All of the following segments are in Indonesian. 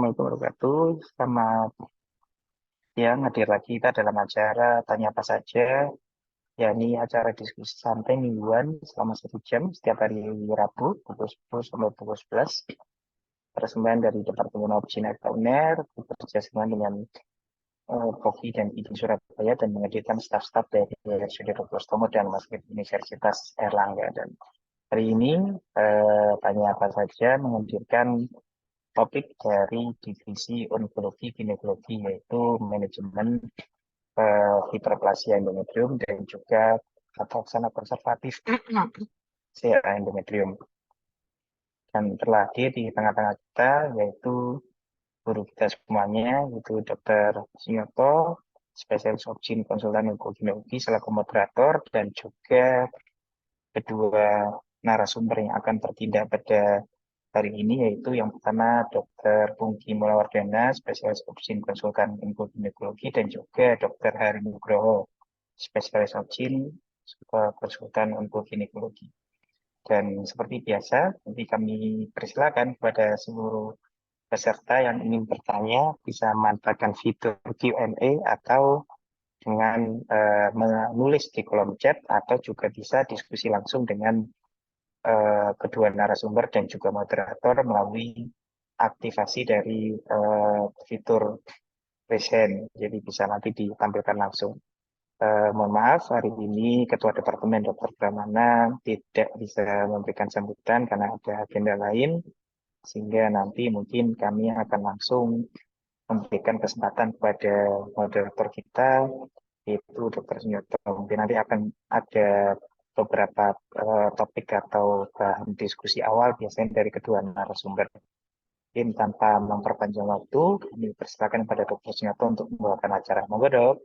Assalamualaikum warahmatullahi wabarakatuh. Selamat siang, hadir lagi kita dalam acara Tanya Apa Saja, yakni acara diskusi santai mingguan selama 1 jam setiap hari Rabu, pukul 10 sampai pukul 11. Persembahan dari Departemen Opsi Uner, bekerja sama dengan Kofi dan IDI Surabaya dan menghadirkan staf-staf dari RSUD Dr. Stomo dan Mas Universitas Erlangga. Dan hari ini Tanya Apa Saja menghadirkan topik dari divisi onkologi ginekologi, yaitu manajemen hiperplasia endometrium dan juga tata laksana konservatif CA endometrium. Dan telah hadir di tengah-tengah kita yaitu guru kita semuanya, yaitu Dr. Sunyoto, spesialis obgyn konsultan onkoginekologi selaku moderator, dan juga kedua narasumber yang akan bertindak pada hari ini, yaitu yang pertama Dr. Pungki Mulawardana, spesialis obgyn konsultan onkoginekologi, dan juga Dr. Hari Nugroho, spesialis obgyn konsultan onkoginekologi. Dan seperti biasa, nanti kami persilakan kepada seluruh peserta yang ingin bertanya bisa memanfaatkan fitur Q&A atau dengan menulis di kolom chat, atau juga bisa diskusi langsung dengan kedua narasumber dan juga moderator melalui aktivasi dari fitur present, jadi bisa nanti ditampilkan langsung. Mohon maaf, hari ini Ketua Departemen Dr. Pramana tidak bisa memberikan sambutan karena ada agenda lain, sehingga nanti mungkin kami akan langsung memberikan kesempatan kepada moderator kita, yaitu Dr. Sunyoto. Mungkin nanti akan ada beberapa topik atau bahan diskusi awal biasanya dari kedua narasumber. Mungkin tanpa memperpanjang waktu, kami persilakan kepada Dr. Sunyoto untuk membawakan acara. Monggo, Dok.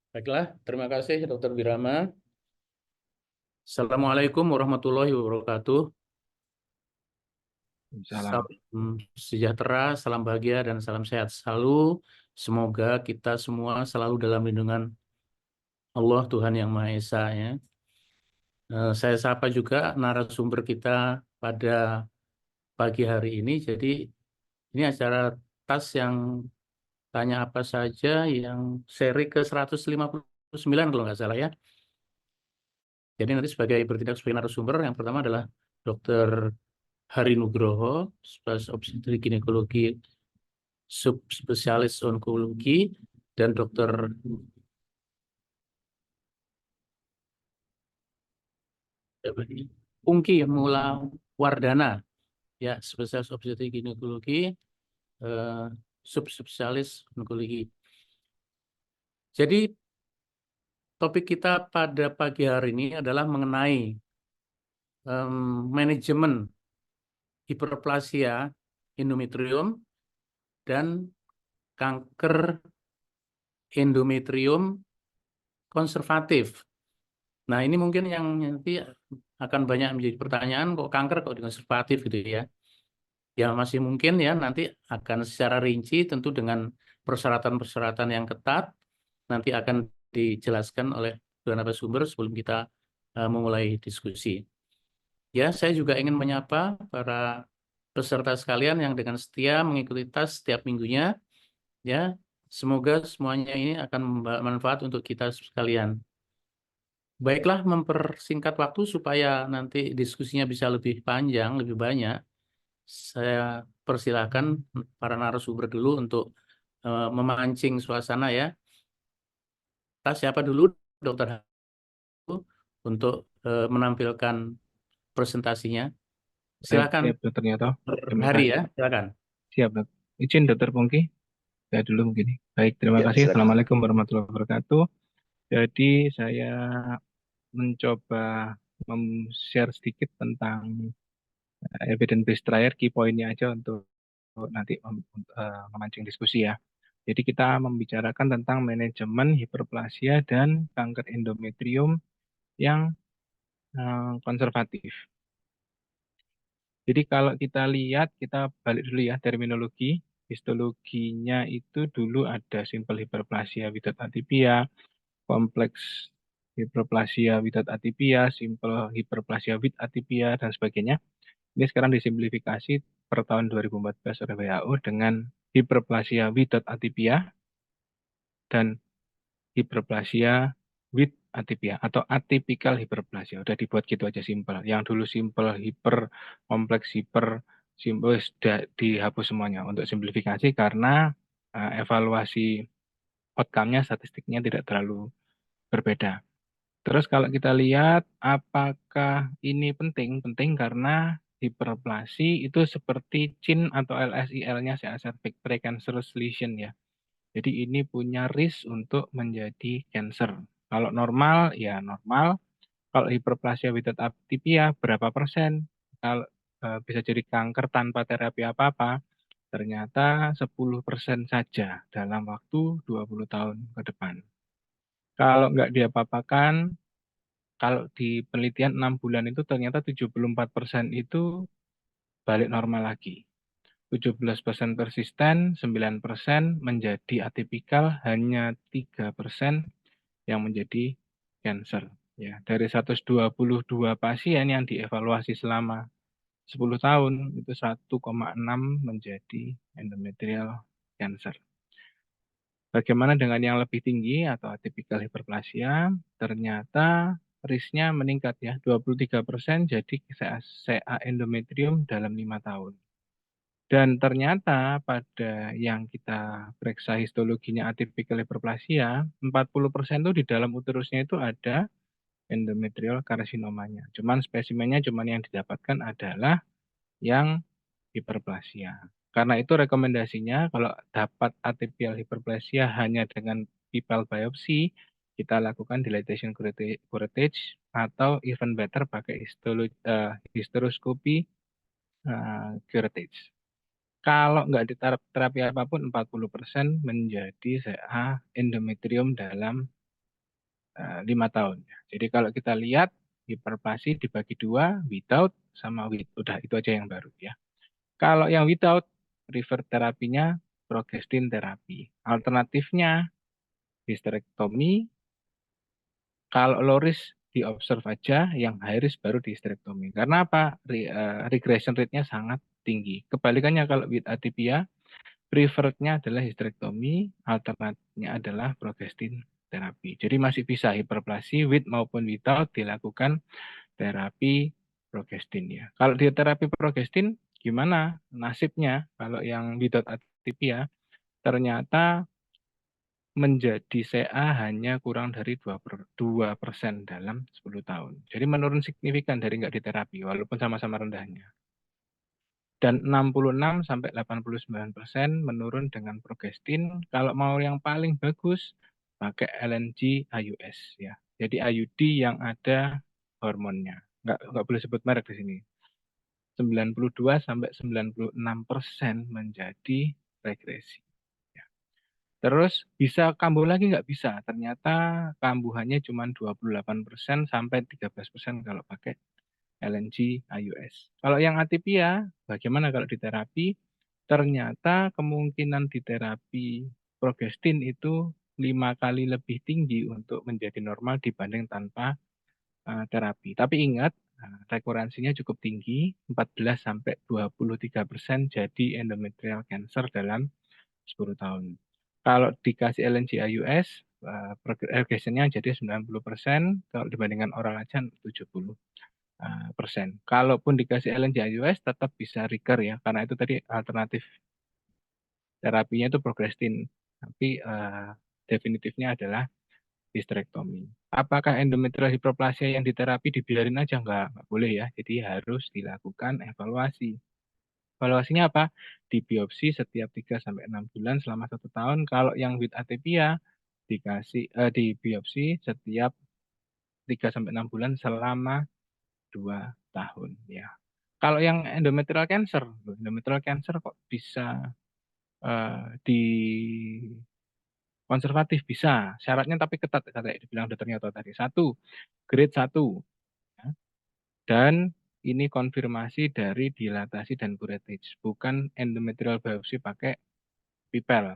Baiklah, terima kasih Dr. Birama. Assalamualaikum warahmatullahi wabarakatuh. Salam sejahtera, salam bahagia, dan salam sehat selalu. Semoga kita semua selalu dalam lindungan Allah, Tuhan Yang Maha Esa. Ya. Saya sapa juga narasumber kita pada pagi hari ini. Jadi ini acara TAS yang tanya apa saja yang seri ke-159 kalau nggak salah ya. Jadi nanti bertindak sebagai narasumber yang pertama adalah Dr. Hari Nugroho, spesialis obstetrik ginekologi, subspesialis onkologi, dan Dr. Pungki Mulawardana, ya spesialis obstetrik ginekologi, subspesialis onkologi. Jadi topik kita pada pagi hari ini adalah mengenai manajemen hiperplasia endometrium dan kanker endometrium konservatif. Nah, ini mungkin yang nanti akan banyak menjadi pertanyaan, kok kanker kok konservatif gitu ya. Ya masih mungkin ya, nanti akan secara rinci tentu dengan persyaratan-persyaratan yang ketat nanti akan dijelaskan oleh dua narasumber sebelum kita memulai diskusi. Ya, saya juga ingin menyapa para peserta sekalian yang dengan setia mengikuti TAS setiap minggunya. Ya, semoga semuanya ini akan bermanfaat untuk kita sekalian. Baiklah, mempersingkat waktu supaya nanti diskusinya bisa lebih panjang, lebih banyak. Saya persilahkan para narasumber dulu untuk memancing suasana ya. Siapa dulu, Dokter untuk menampilkan presentasinya? Silakan. Siap, Dokter Nyoto. Hari ya, silakan. Siap, Dok. Izin Dokter Pungki. Saya dulu begini. Baik, terima kasih. Silakan. Assalamualaikum warahmatullahi wabarakatuh. Jadi saya mencoba share sedikit tentang evidence based trial, key point-nya aja untuk nanti memancing diskusi ya. Jadi kita membicarakan tentang manajemen hiperplasia dan kanker endometrium yang konservatif. Jadi kalau kita lihat, kita balik dulu ya terminologi. Histologinya itu dulu ada simple hiperplasia without atypia, kompleks hiperplasia without atypia, simple hiperplasia with atypia, dan sebagainya. Ini sekarang disimplifikasi per tahun 2014 oleh WHO dengan hiperplasia without atypia dan hiperplasia with atypia atau atypical hiperplasia. Udah dibuat gitu aja simpel. Yang dulu simpel, hiper, kompleks, hiper, simpel sudah dihapus semuanya untuk simplifikasi karena evaluasi outcome-nya, statistiknya tidak terlalu berbeda. Terus kalau kita lihat apakah ini penting? Penting karena hiperplasi itu seperti CIN atau LSIL-nya precancerous lesion ya. Jadi ini punya risk untuk menjadi cancer. Kalau normal ya normal. Kalau hiperplasia without atypia berapa persen? Kalau bisa jadi kanker tanpa terapi apa-apa, ternyata 10% saja dalam waktu 20 tahun ke depan. Kalau nggak diapa-apakan, kalau di penelitian 6 bulan itu ternyata 74% itu balik normal lagi. 17% persisten, 9% menjadi atipikal, hanya 3% yang menjadi cancer. Ya, dari 122 pasien yang dievaluasi selama 10 tahun, itu 1,6 menjadi endometrial cancer. Bagaimana dengan yang lebih tinggi atau atypical hiperplasia? Ternyata risknya meningkat ya, 23% jadi CA endometrium dalam 5 tahun. Dan ternyata pada yang kita periksa histologinya atypical hiperplasia, 40% itu di dalam uterusnya itu ada endometrial karsinomanya. Cuman spesimennya yang didapatkan adalah yang hiperplasia. Karena itu rekomendasinya kalau dapat atypical hiperplasia hanya dengan pipal biopsi, kita lakukan dilatation curettage atau even better pakai hysteroscopy curettage. Kalau nggak diterapi apapun, 40% menjadi CA endometrium dalam 5 tahun. Jadi kalau kita lihat hiperplasi dibagi dua, without sama with. Udah itu aja yang baru ya. Kalau yang without, prefer terapinya progestin terapi. Alternatifnya histerektomi. Kalau low risk diobserv aja, yang high risk baru di histerektomi. Karena apa? Regression rate-nya sangat tinggi. Kebalikannya kalau with atypia, preferrednya adalah histerektomi, alternatifnya adalah progestin terapi. Jadi masih bisa hiperplasi with maupun without dilakukan terapi progestin ya. Kalau di terapi progestin gimana nasibnya? Kalau yang without atypia ternyata menjadi CA hanya kurang dari 2% dalam 10 tahun. Jadi menurun signifikan dari nggak diterapi walaupun sama-sama rendahnya. Dan 66 sampai 89% menurun dengan progestin. Kalau mau yang paling bagus pakai LNG IUS ya. Jadi IUD yang ada hormonnya. Nggak boleh sebut merek di sini. 92 sampai 96% menjadi regresi. Ya. Terus bisa kambuh lagi nggak bisa. Ternyata kambuhannya cuma 28% sampai 13% kalau pakai LNG IUS. Kalau yang atypia, bagaimana kalau diterapi? Ternyata kemungkinan diterapi progestin itu 5 kali lebih tinggi untuk menjadi normal dibanding tanpa terapi. Tapi ingat, rekurensinya cukup tinggi, 14 sampai 23% jadi endometrial cancer dalam 10 tahun. Kalau dikasih LNG IUS, regressionnya jadi 90%, kalau dibandingkan oral aja 70%. Kalaupun dikasih LNG IUS tetap bisa recur ya, karena itu tadi alternatif terapinya itu progestin, tapi definitifnya adalah histerektomi. Apakah endometrial hiperplasia yang diterapi dibiarin aja? Nggak boleh ya, jadi harus dilakukan evaluasi. Evaluasinya apa? Di biopsi setiap 3-6 bulan selama 1 tahun. Kalau yang with atypia di biopsi setiap 3-6 bulan selama 2 tahun ya. Kalau yang endometrial cancer kok bisa di konservatif bisa. Syaratnya tapi ketat kata dibilang dokternya tadi. 1, grade 1. Ya. Dan ini konfirmasi dari dilatasi dan curettage, bukan endometrial biopsi pakai pipel.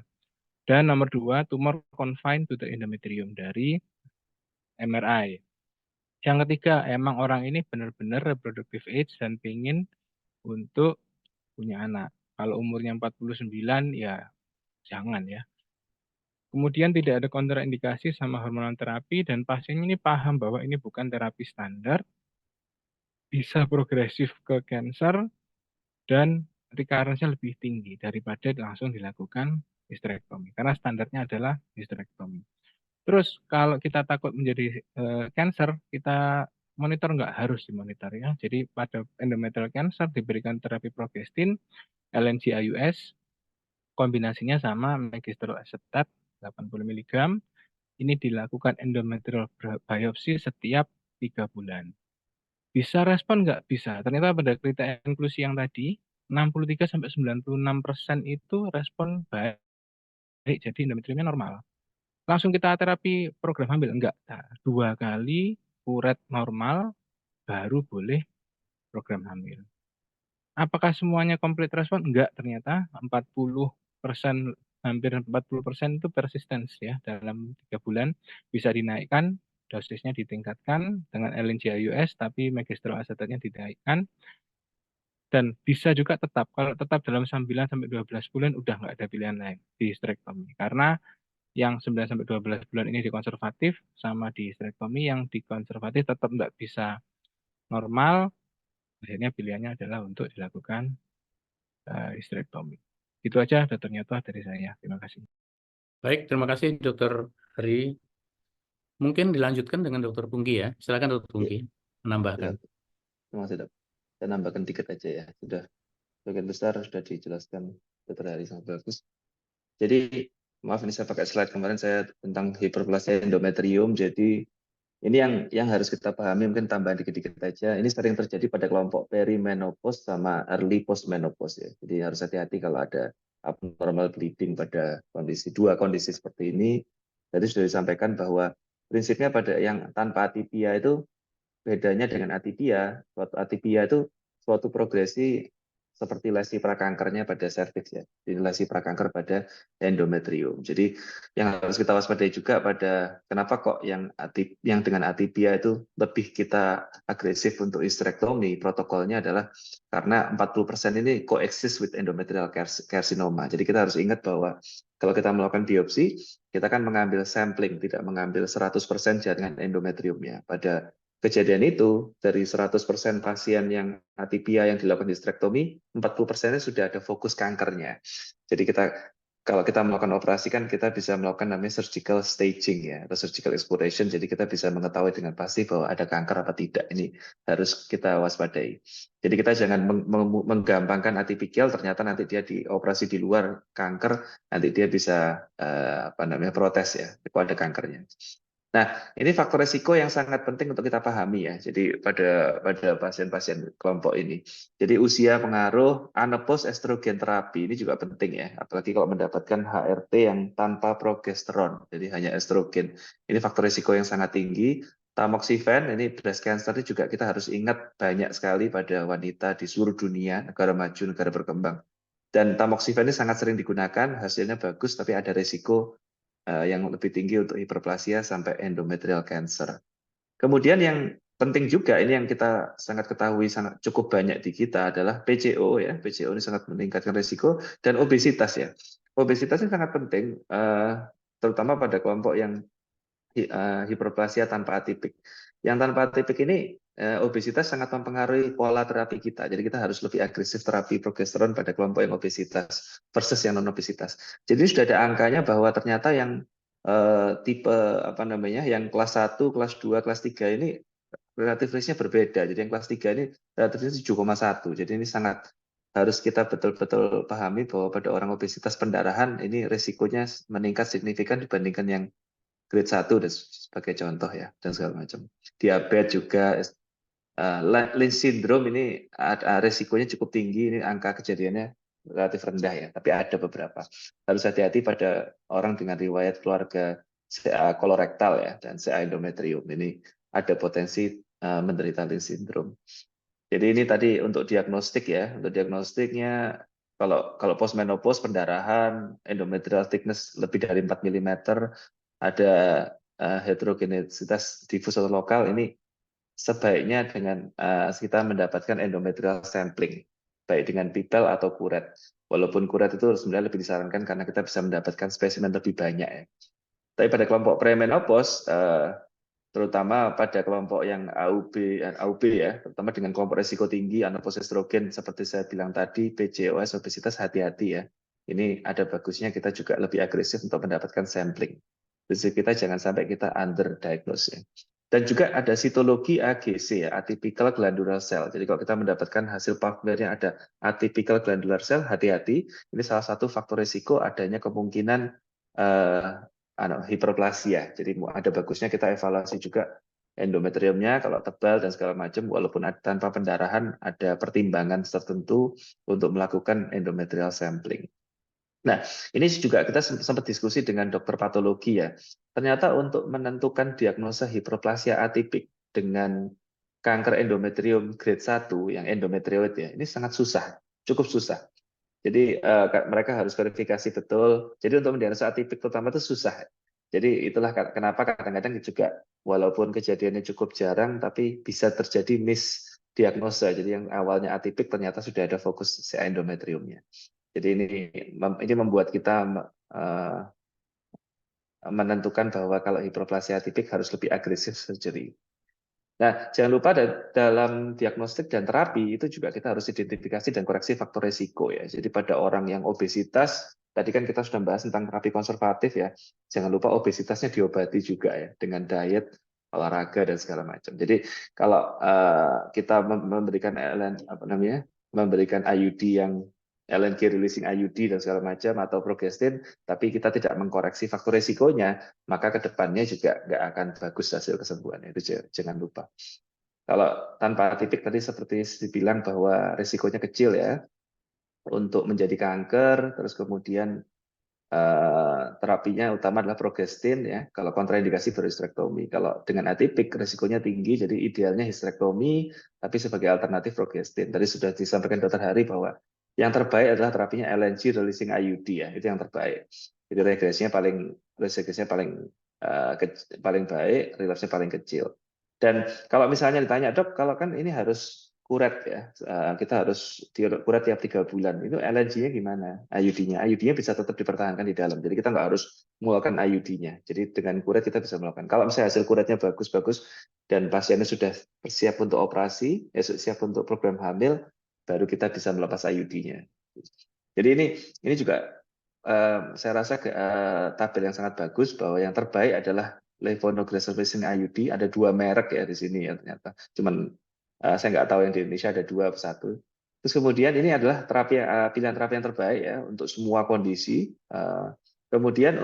Dan nomor 2, tumor confined to the endometrium dari MRI. Yang ketiga, emang orang ini benar-benar reproductive age dan ingin untuk punya anak. Kalau umurnya 49 ya jangan ya. Kemudian tidak ada kontraindikasi sama hormonal terapi dan pasien ini paham bahwa ini bukan terapi standar, bisa progresif ke cancer dan recurrence-nya lebih tinggi daripada langsung dilakukan hysterectomy. Karena standarnya adalah hysterectomy. Terus kalau kita takut menjadi cancer, kita monitor nggak harus dimonitor ya. Jadi pada endometrial cancer diberikan terapi progestin, LNCIUS, kombinasinya sama magistrol acetat 80 mg. Ini dilakukan endometrial biopsi setiap 3 bulan. Bisa respon nggak? Bisa. Ternyata pada kriteria inklusi yang tadi, 63-96% itu respon baik, jadi endometriumnya normal. Langsung kita terapi program hamil? Enggak. Nah, 2 kali uret normal baru boleh program hamil. Apakah semuanya komplit respon? Enggak, ternyata 40%, hampir 40% itu persistence ya. Dalam 3 bulan bisa dinaikkan, dosisnya ditingkatkan dengan LNCIUS, tapi magistrol acetatnya dinaikkan. Dan bisa juga tetap, kalau tetap dalam 9-12 bulan udah nggak ada pilihan lain di hysterectomy. Karena yang 9-12 bulan ini dikonservatif, sama di hysterectomy yang dikonservatif tetap nggak bisa normal, akhirnya pilihannya adalah untuk dilakukan hysterectomy. Itu aja Dr. Nyoto dari saya. Terima kasih. Baik, terima kasih Dokter Hari. Mungkin dilanjutkan dengan Dokter Pungki ya. Silakan Dokter Pungki menambahkan. Ya, terima kasih dok. Saya nambahkan dikit aja ya. Sudah bagian besar sudah dijelaskan Dr. Hari sangat bagus. Jadi maaf ini saya pakai slide kemarin saya tentang hiperplasia endometrium. Jadi ini yang harus kita pahami, mungkin tambahan dikit-dikit aja. Ini sering terjadi pada kelompok perimenopause sama early postmenopause ya. Jadi harus hati-hati kalau ada abnormal bleeding pada dua kondisi seperti ini. Tadi sudah disampaikan bahwa prinsipnya pada yang tanpa atipia itu bedanya dengan atipia. Suatu atipia itu suatu progresi seperti lesi prakankernya pada serviks ya, jadi lesi prakanker pada endometrium. Jadi yang harus kita waspadai juga pada kenapa kok yang dengan atipia itu lebih kita agresif untuk hysterectomy, protokolnya adalah karena 40% ini coexist with endometrial carcinoma. Jadi kita harus ingat bahwa kalau kita melakukan biopsi, kita kan mengambil sampling, tidak mengambil 100% jaringan endometriumnya. Pada kejadian itu, dari 100% pasien yang atipia yang dilakukan hysterectomy, 40%-nya sudah ada fokus kankernya. Jadi kalau kita melakukan operasi kan kita bisa melakukan namanya surgical staging ya, atau surgical exploration. Jadi kita bisa mengetahui dengan pasti bahwa ada kanker apa tidak. Ini harus kita waspadai. Jadi kita jangan menggampangkan atipikal, ternyata nanti dia dioperasi di luar kanker, nanti dia bisa protes ya, kalau ada kankernya. Nah, ini faktor resiko yang sangat penting untuk kita pahami ya. Jadi pada pasien-pasien kelompok ini. Jadi usia pengaruh, anopause estrogen terapi ini juga penting ya. Apalagi kalau mendapatkan HRT yang tanpa progesteron, jadi hanya estrogen. Ini faktor resiko yang sangat tinggi. Tamoxifen, ini breast cancer ini juga kita harus ingat banyak sekali pada wanita di seluruh dunia, negara maju, negara berkembang. Dan tamoxifen ini sangat sering digunakan, hasilnya bagus, tapi ada resiko yang lebih tinggi untuk hiperplasia sampai endometrial cancer. Kemudian yang penting juga ini yang kita sangat ketahui sangat cukup banyak di kita adalah PCO ya. PCO ini sangat meningkatkan risiko dan obesitas ya. Obesitas ini sangat penting terutama pada kelompok yang hiperplasia tanpa atipik. Yang tanpa atipik ini obesitas sangat mempengaruhi pola terapi kita. Jadi kita harus lebih agresif terapi progesteron pada kelompok yang obesitas versus yang non obesitas. Jadi sudah ada angkanya bahwa ternyata yang tipe yang kelas 1, kelas 2, kelas 3 ini relatif risknya berbeda. Jadi yang kelas 3 ini relatif risknya 7,1. Jadi ini sangat harus kita betul-betul pahami bahwa pada orang obesitas pendarahan ini risikonya meningkat signifikan dibandingkan yang grade 1 dan sebagai contoh ya dan segala macam. Diabetes juga Lynch syndrome ini resikonya cukup tinggi, ini angka kejadiannya relatif rendah ya, tapi ada beberapa. Harus hati-hati pada orang dengan riwayat keluarga CA kolorektal ya dan CA endometrium. Ini ada potensi menderita Lynch syndrome. Jadi ini tadi untuk diagnostik ya, untuk diagnostiknya kalau postmenopause pendarahan, endometrial thickness lebih dari 4 mm, ada heterogenesitas difus atau lokal, ini sebaiknya dengan kita mendapatkan endometrial sampling. baik dengan pipel atau kuret. Walaupun kuret itu sebenarnya lebih disarankan karena kita bisa mendapatkan spesimen lebih banyak ya. Tapi pada kelompok premenopause, terutama pada kelompok yang AUB ya, terutama dengan kelompok risiko tinggi, anabolic estrogen seperti saya bilang tadi, PCOS, obesitas, hati-hati ya. Ini ada bagusnya kita juga lebih agresif untuk mendapatkan sampling. Prinsip kita jangan sampai kita underdiagnose ya. Dan juga ada sitologi AGC ya, atypical glandular cell. Jadi kalau kita mendapatkan hasil parfumernya ada atypical glandular cell, hati-hati. Ini salah satu faktor risiko adanya kemungkinan hiperplasia. Jadi ada bagusnya kita evaluasi juga endometriumnya kalau tebal dan segala macam, walaupun tanpa pendarahan ada pertimbangan tertentu untuk melakukan endometrial sampling. Nah, ini juga kita sempat diskusi dengan dokter patologi ya. Ternyata untuk menentukan diagnosa hiperplasia atipik dengan kanker endometrium grade 1 yang endometrioid ya, ini sangat susah, cukup susah. Jadi mereka harus verifikasi betul. Jadi untuk mendiagnosa atipik terutama itu susah. Jadi itulah kenapa kadang-kadang juga walaupun kejadiannya cukup jarang, tapi bisa terjadi misdiagnosa. Jadi yang awalnya atipik ternyata sudah ada fokus CA endometriumnya. Jadi ini membuat kita menentukan bahwa kalau hiperplasia atipik harus lebih agresif surgery. Nah, jangan lupa dalam diagnostik dan terapi itu juga kita harus identifikasi dan koreksi faktor resiko ya. Jadi pada orang yang obesitas, tadi kan kita sudah bahas tentang terapi konservatif ya. Jangan lupa obesitasnya diobati juga ya dengan diet, olahraga dan segala macam. Jadi kalau kita memberikan memberikan IUD yang LNG releasing IUD dan segala macam atau progestin, tapi kita tidak mengkoreksi faktor resikonya, maka kedepannya juga nggak akan bagus hasil kesembuhannya. Itu jangan lupa. Kalau tanpa atipik tadi seperti dibilang bahwa resikonya kecil ya untuk menjadi kanker, terus kemudian terapinya utama adalah progestin ya. Kalau kontraindikasi baru histerektomi. Kalau dengan atipik resikonya tinggi, jadi idealnya histerektomi, tapi sebagai alternatif progestin. Tadi sudah disampaikan Dr. Hari bahwa yang terbaik adalah terapinya LNG releasing IUD ya, itu yang terbaik. Jadi regresinya paling baik, relapsnya paling kecil. Dan kalau misalnya ditanya, dok, kalau kan ini harus kuret ya, kita harus kuret tiap 3 bulan. Itu LNG-nya gimana? IUD-nya bisa tetap dipertahankan di dalam. Jadi kita nggak harus mengeluarkan IUD-nya. Jadi dengan kuret kita bisa melakukan. Kalau misalnya hasil kuretnya bagus-bagus dan pasiennya sudah siap untuk operasi, siap untuk program hamil, baru kita bisa melepas IUD-nya. Jadi ini juga saya rasa tabel yang sangat bagus bahwa yang terbaik adalah levonorgestrel IUD. Ada 2 merek ya di sini ya ternyata. Cuman saya nggak tahu yang di Indonesia ada 2 atau 1. Terus kemudian ini adalah pilihan terapi yang terbaik ya untuk semua kondisi. Kemudian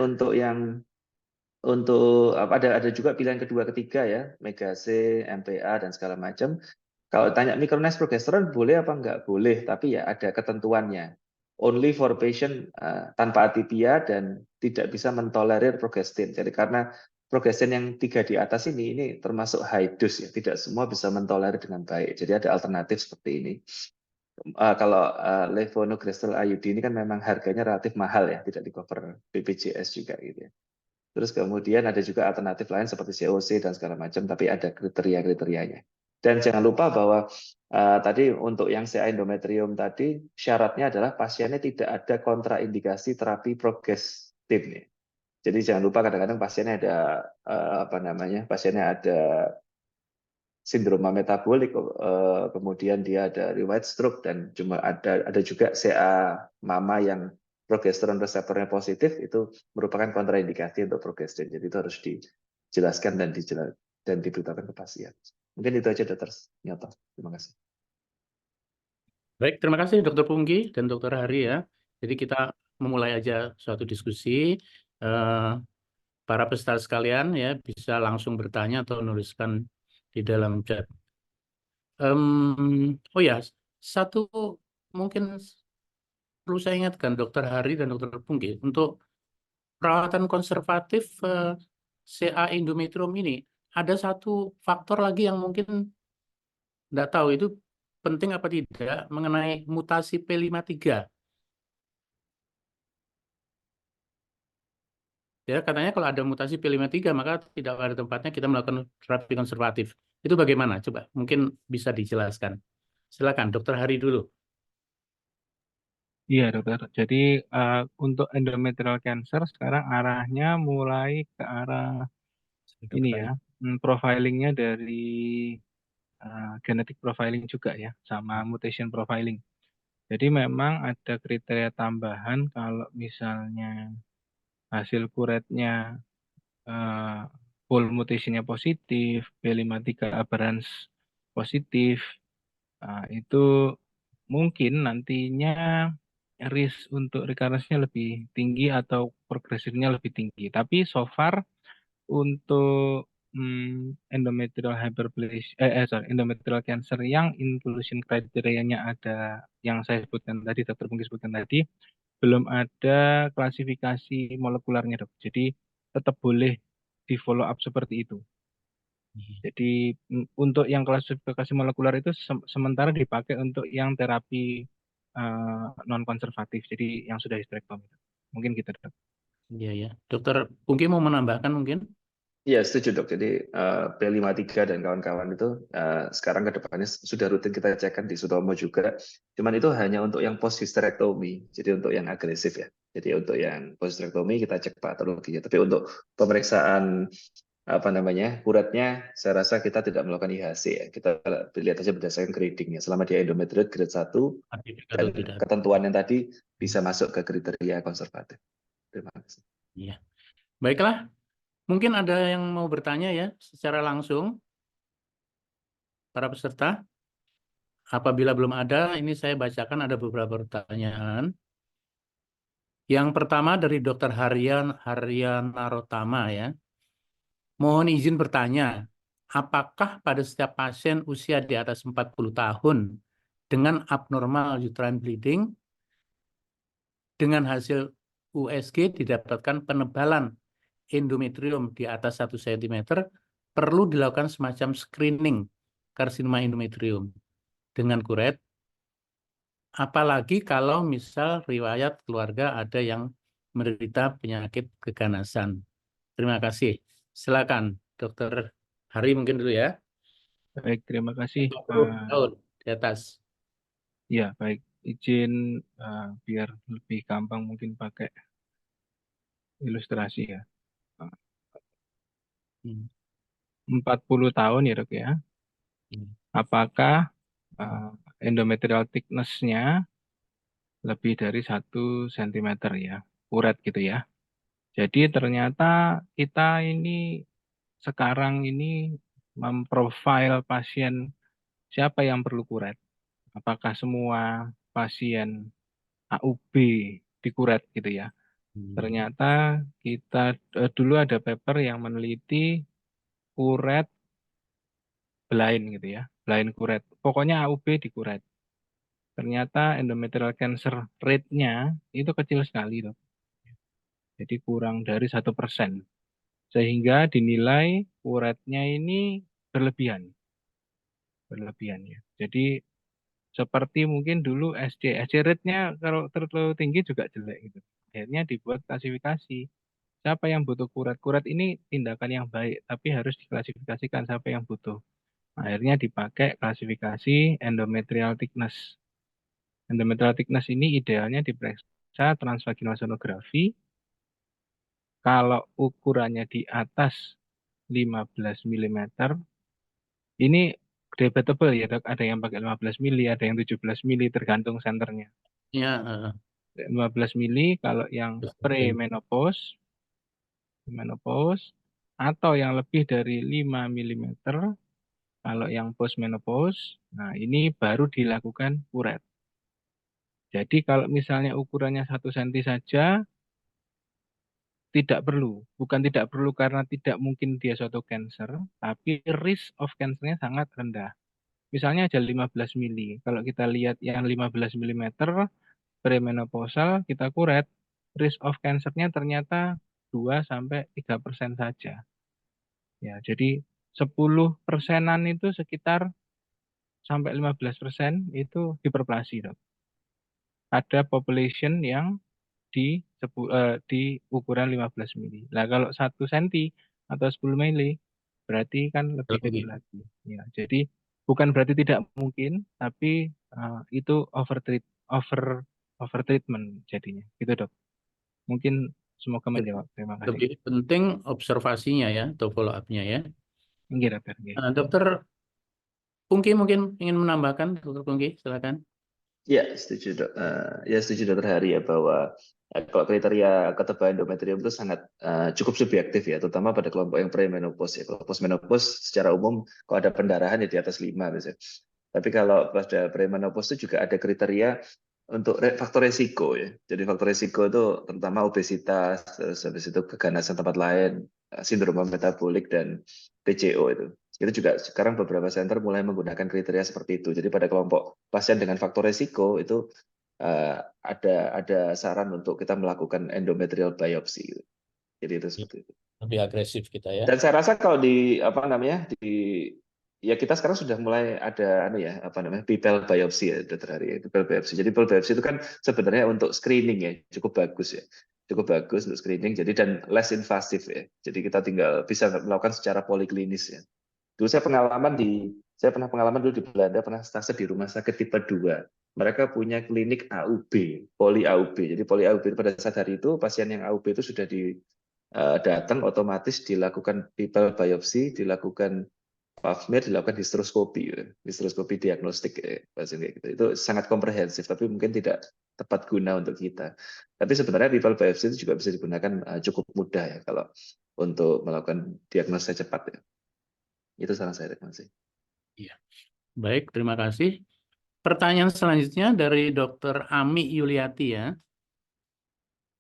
ada juga pilihan kedua ketiga ya, Mega-C, MPA dan segala macam. Kalau tanya micronized progesteron boleh apa enggak? Boleh, tapi ya ada ketentuannya. Only for patient tanpa atipia dan tidak bisa mentolerir progestin. Jadi karena progestin yang 3 di atas ini termasuk high dose ya, tidak semua bisa mentolerir dengan baik. Jadi ada alternatif seperti ini. Kalau levonorgestrel IUD ini kan memang harganya relatif mahal ya, tidak di cover BPJS juga gitu ya. Terus kemudian ada juga alternatif lain seperti COC dan segala macam, tapi ada kriteria-kriterianya. Dan jangan lupa bahwa tadi untuk yang CA endometrium tadi syaratnya adalah pasiennya tidak ada kontraindikasi terapi progestin. Jadi jangan lupa kadang-kadang pasiennya ada pasiennya ada sindroma metabolik, kemudian dia ada riwayat stroke dan cuma ada juga CA mama yang progesteron reseptornya positif, itu merupakan kontraindikasi untuk progestin. Jadi itu harus dijelaskan dan diberitakan ke pasien. Mungkin itu aja Dr. Nyoto. Terima kasih. Baik, terima kasih Dr. Pungki dan Dr. Hari ya. Jadi kita memulai aja suatu diskusi. Para peserta sekalian ya bisa langsung bertanya atau menuliskan di dalam chat. Oh ya, satu mungkin perlu saya ingatkan Dr. Hari dan Dr. Pungki untuk perawatan konservatif CA endometrium ini ada satu faktor lagi yang mungkin tidak tahu itu penting apa tidak mengenai mutasi P53. Ya, katanya kalau ada mutasi P53 maka tidak pada tempatnya kita melakukan terapi konservatif. Itu bagaimana? Coba mungkin bisa dijelaskan. Silakan Dr. Hari dulu. Iya dokter. Jadi untuk endometrial cancer sekarang arahnya mulai ke arah ini ya, profilingnya dari genetic profiling juga ya, sama mutation profiling. Jadi memang ada kriteria tambahan kalau misalnya hasil kuretnya eh, full mutationnya positif, B53 aberrans positif, itu mungkin nantinya risk untuk recurrence-nya lebih tinggi atau progresifnya lebih tinggi. Tapi so far untuk endometrial hyperplasia, endometrial cancer yang inclusion kriterianya ada yang saya sebutkan tadi, Dr. Pungki sebutkan tadi, belum ada klasifikasi molekularnya dok. Jadi tetap boleh di follow up seperti itu. Jadi untuk yang klasifikasi molekular itu sementara dipakai untuk yang terapi non konservatif. Jadi yang sudah hysterectomy. Mungkin gitu dok. Iya ya. Dokter Pungki mau menambahkan mungkin? Iya, setuju dok. Jadi P53 dan kawan-kawan itu sekarang ke depannya sudah rutin kita cekkan di Sutomo juga. Cuman itu hanya untuk yang post hysterectomy, jadi untuk yang agresif ya. Jadi untuk yang post hysterectomy kita cek patologinya. Tapi untuk pemeriksaan kuretnya, saya rasa kita tidak melakukan IHC ya. Kita lihat aja berdasarkan gradingnya. Selama dia endometrial grade 1 Atau dan tidak? ketentuan yang tadi bisa masuk ke kriteria konservatif. Terima kasih. Iya. Baiklah, mungkin ada yang mau bertanya ya secara langsung para peserta. Apabila belum ada, ini saya bacakan ada beberapa pertanyaan. Yang pertama dari Dr. Haryana Rotama ya. Mohon izin bertanya, apakah pada setiap pasien usia di atas 40 tahun dengan abnormal uterine bleeding dengan hasil USG didapatkan penebalan endometrium di atas 1 cm, perlu dilakukan semacam screening karsinoma endometrium dengan kuret, apalagi kalau misal riwayat keluarga ada yang menderita penyakit keganasan. Terima kasih. Silakan, Dokter Hari mungkin dulu ya. Baik, terima kasih. 20 tahun di atas. Ya, baik. Izin biar lebih gampang mungkin pakai ilustrasi ya. 40 tahun ya dok ya. Apakah endometrial thickness-nya lebih dari 1 cm ya, urat gitu ya. Jadi ternyata kita ini sekarang ini memprofil pasien siapa yang perlu kuret. Apakah semua pasien AUB dikuret gitu ya. Ternyata kita dulu ada paper yang meneliti kuret blind gitu ya, blind kuret. Pokoknya AUB dikuret. Ternyata endometrial cancer rate-nya itu kecil sekali dok. Jadi kurang dari 1%. Sehingga dinilai kuretnya ini berlebihan. Berlebihan ya. Jadi seperti mungkin dulu SC rate-nya kalau terlalu tinggi juga jelek gitu. Akhirnya dibuat klasifikasi. Siapa yang butuh kuret? Kuret ini tindakan yang baik, tapi harus diklasifikasikan siapa yang butuh. Akhirnya dipakai klasifikasi endometrial thickness. Endometrial thickness ini idealnya diperiksa transvaginal sonografi. Kalau ukurannya di atas 15 mm, ini debatable ya dok. Ada yang pakai 15 mili, ada yang 17 mili, tergantung senternya. Ya, 15 mili kalau yang pre-menopause, menopause, atau yang lebih dari 5 mm kalau yang post-menopause. Nah, ini baru dilakukan kuret. Jadi kalau misalnya ukurannya 1 cm saja, tidak perlu. Bukan tidak perlu karena tidak mungkin dia suatu cancer, tapi risk of cancernya sangat rendah. Misalnya aja 15 mili. Kalau kita lihat yang 15 mm premenopausal, kita kuret, risk of cancernya ternyata 2-3% saja. Ya, jadi 10%-an itu sekitar sampai 15% itu hiperplasi, dok. Ada population yang di ukuran 15 mili. Nah, kalau 1 cm atau 10 mili, berarti kan lebih kecil lagi. Ya, jadi bukan berarti tidak mungkin, tapi itu over overtreatment jadinya. Gitu dok. Mungkin semoga menjawab. Terima kasih. Lebih penting observasinya ya, atau follow up-nya ya. Nggih, dokter. Nggih. Dokter Pungki mungkin ingin menambahkan, Dokter Pungki, silakan. Ya, setuju dok. Ya setuju dokter Hari ya bahwa kalau kriteria ketebalan endometrium itu sangat cukup subjektif ya, terutama pada kelompok yang premenopause ya. Kalau postmenopause secara umum kalau ada pendarahan ya di atas 5 misalnya. Tapi kalau pada premenopause itu juga ada kriteria untuk faktor resiko ya. Jadi faktor resiko itu terutama obesitas, terus habis itu keganasan tempat lain, sindrom metabolik dan PCO itu. Itu juga sekarang beberapa center mulai menggunakan kriteria seperti itu. Jadi pada kelompok pasien dengan faktor resiko itu ada saran untuk kita melakukan endometrial biopsy. Jadi itu seperti itu. Lebih agresif kita ya. Dan saya rasa kalau di apa namanya ya kita sekarang sudah mulai ada pipel biopsi ya dokter Hari. Pipel biopsi. Jadi pipel biopsi itu kan sebenarnya untuk screening ya, cukup bagus ya. Cukup bagus untuk screening. Jadi dan less invasif ya. Jadi kita tinggal bisa melakukan secara poliklinis ya. Dulu saya pernah pengalaman dulu di Belanda, pernah stase di rumah sakit tipe 2. Mereka punya klinik AUB, poli AUB. Jadi poli AUB pada saat hari itu pasien yang AUB itu sudah datang otomatis dilakukan pipel biopsi, dilakukan pap smear, dilakukan histeroskopi diagnostik pasien kayak gitu. Itu sangat komprehensif, tapi mungkin tidak tepat guna untuk kita. Tapi sebenarnya pipel biopsi itu juga bisa digunakan cukup mudah ya kalau untuk melakukan diagnosa cepat ya. Itu saran saya, terima kasih. Iya. Baik, terima kasih. Pertanyaan selanjutnya dari Dr. Ami Yuliati ya.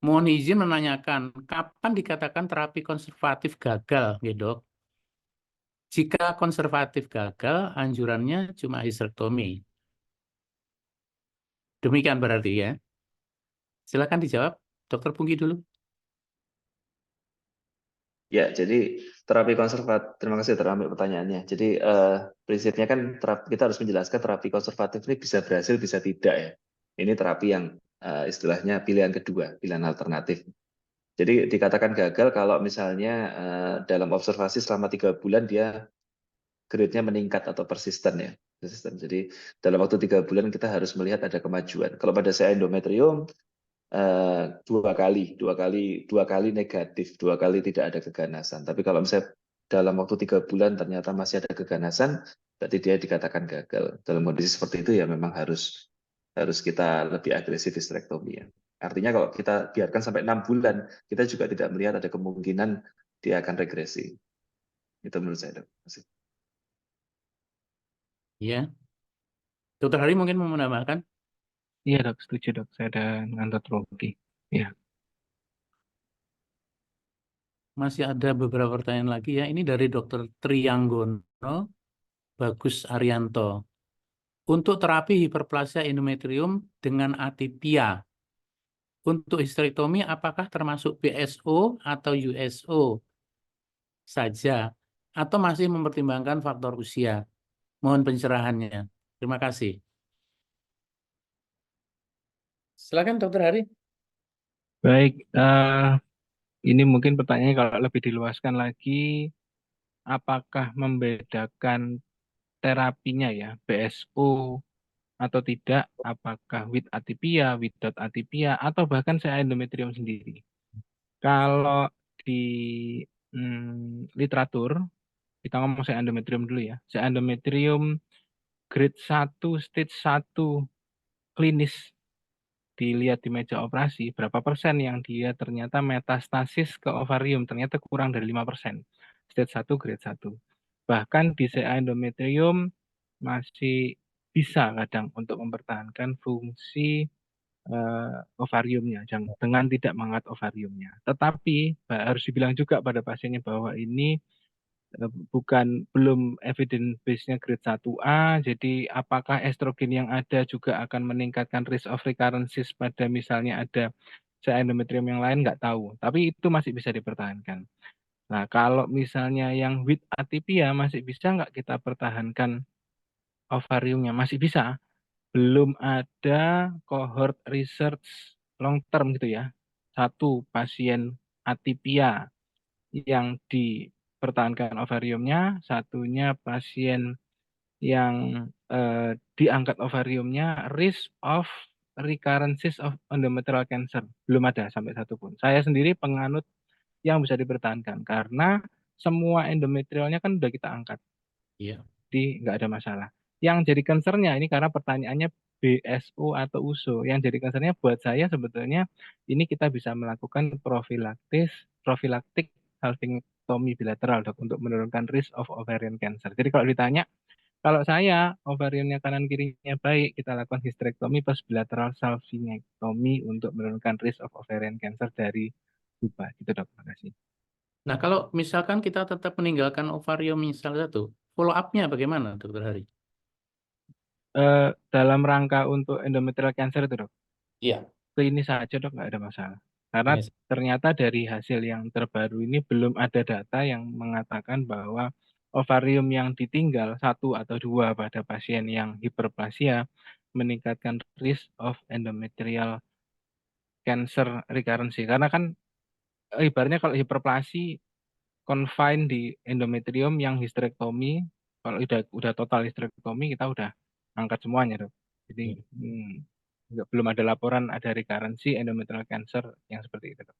Mohon izin menanyakan, kapan dikatakan terapi konservatif gagal, ya dok? Jika konservatif gagal, anjurannya cuma histerektomi. Demikian berarti ya. Silakan dijawab, Dokter Pungki dulu. Ya, jadi terapi konservatif, terima kasih terambil pertanyaannya. Jadi prinsipnya kan kita harus menjelaskan terapi konservatif ini bisa berhasil, bisa tidak ya. Ini terapi yang istilahnya pilihan kedua, pilihan alternatif. Jadi dikatakan gagal kalau misalnya dalam observasi selama 3 bulan dia grade-nya meningkat atau persisten ya. Persisten. Jadi dalam waktu 3 bulan kita harus melihat ada kemajuan. Kalau pada saya endometrium dua kali negatif, 2 kali tidak ada keganasan. Tapi kalau misalnya dalam waktu 3 bulan ternyata masih ada keganasan, berarti dia dikatakan gagal. Dalam kondisi seperti itu ya memang harus kita lebih agresif histerektomi ya. Artinya kalau kita biarkan sampai 6 bulan, kita juga tidak melihat ada kemungkinan dia akan regresi. Itu menurut saya. Terima kasih. Ya. Dokter Hari mungkin mau menambahkan? Iya dok, setuju dok. Saya ada ngantor Rogi. Ya. Masih ada beberapa pertanyaan lagi ya. Ini dari Dokter Trianggono Bagus Arianto. Untuk terapi hiperplasia endometrium dengan atipia, untuk histerektomi apakah termasuk BSO atau USO saja atau masih mempertimbangkan faktor usia? Mohon pencerahannya. Terima kasih. Silakan Dokter Hari. Baik, ini mungkin pertanyaannya kalau lebih diluaskan lagi, apakah membedakan terapinya ya, BSO atau tidak, apakah with atipia, without atipia, atau bahkan saya endometrium sendiri. Kalau di literatur, kita ngomong saya endometrium dulu ya. Saya endometrium grade 1, stage 1 klinis dilihat di meja operasi, berapa persen yang dia ternyata metastasis ke ovarium, ternyata kurang dari 5%. Stage 1, grade 1. Bahkan di CA endometrium masih bisa kadang untuk mempertahankan fungsi ovariumnya dengan tidak mengangkat ovariumnya. Tetapi harus dibilang juga pada pasiennya bahwa ini belum evidence base-nya grade 1A, jadi apakah estrogen yang ada juga akan meningkatkan risk of recurrences pada misalnya ada endometrium yang lain, nggak tahu. Tapi itu masih bisa dipertahankan. Nah, kalau misalnya yang with atipia masih bisa nggak kita pertahankan ovariumnya? Masih bisa. Belum ada cohort research long term gitu ya. Satu pasien atipia yang dipertahankan ovariumnya, satunya pasien yang diangkat ovariumnya, risk of recurrences of endometrial cancer. Belum ada sampai satu pun. Saya sendiri penganut yang bisa dipertahankan karena semua endometrialnya kan udah kita angkat. Iya. Jadi nggak ada masalah. Yang jadi concern-nya ini karena pertanyaannya BSO atau USO. Yang jadi concern-nya buat saya sebetulnya ini kita bisa melakukan profilaktik salpingectomy bilateral dok untuk menurunkan risk of ovarian cancer. Jadi kalau ditanya, kalau saya ovariannya kanan kirinya baik, kita lakukan hysterectomy plus bilateral salpingectomy untuk menurunkan risk of ovarian cancer dari pupa. Gitu dok, terima kasih. Nah, kalau misalkan kita tetap meninggalkan ovarium misalnya satu, follow up-nya bagaimana, Dokter Hari? Dalam rangka untuk endometrial cancer itu dok, Iya. klinis saja dok, nggak ada masalah. Karena Yes. ternyata dari hasil yang terbaru ini belum ada data yang mengatakan bahwa ovarium yang ditinggal satu atau dua pada pasien yang hiperplasia meningkatkan risk of endometrial cancer recurrence. Karena kan ibaratnya kalau hiperplasi confine di endometrium yang histerektomi, kalau udah total histerektomi kita udah angkat semuanya dok. Jadi belum ada laporan ada recurrency endometrial cancer yang seperti itu dok.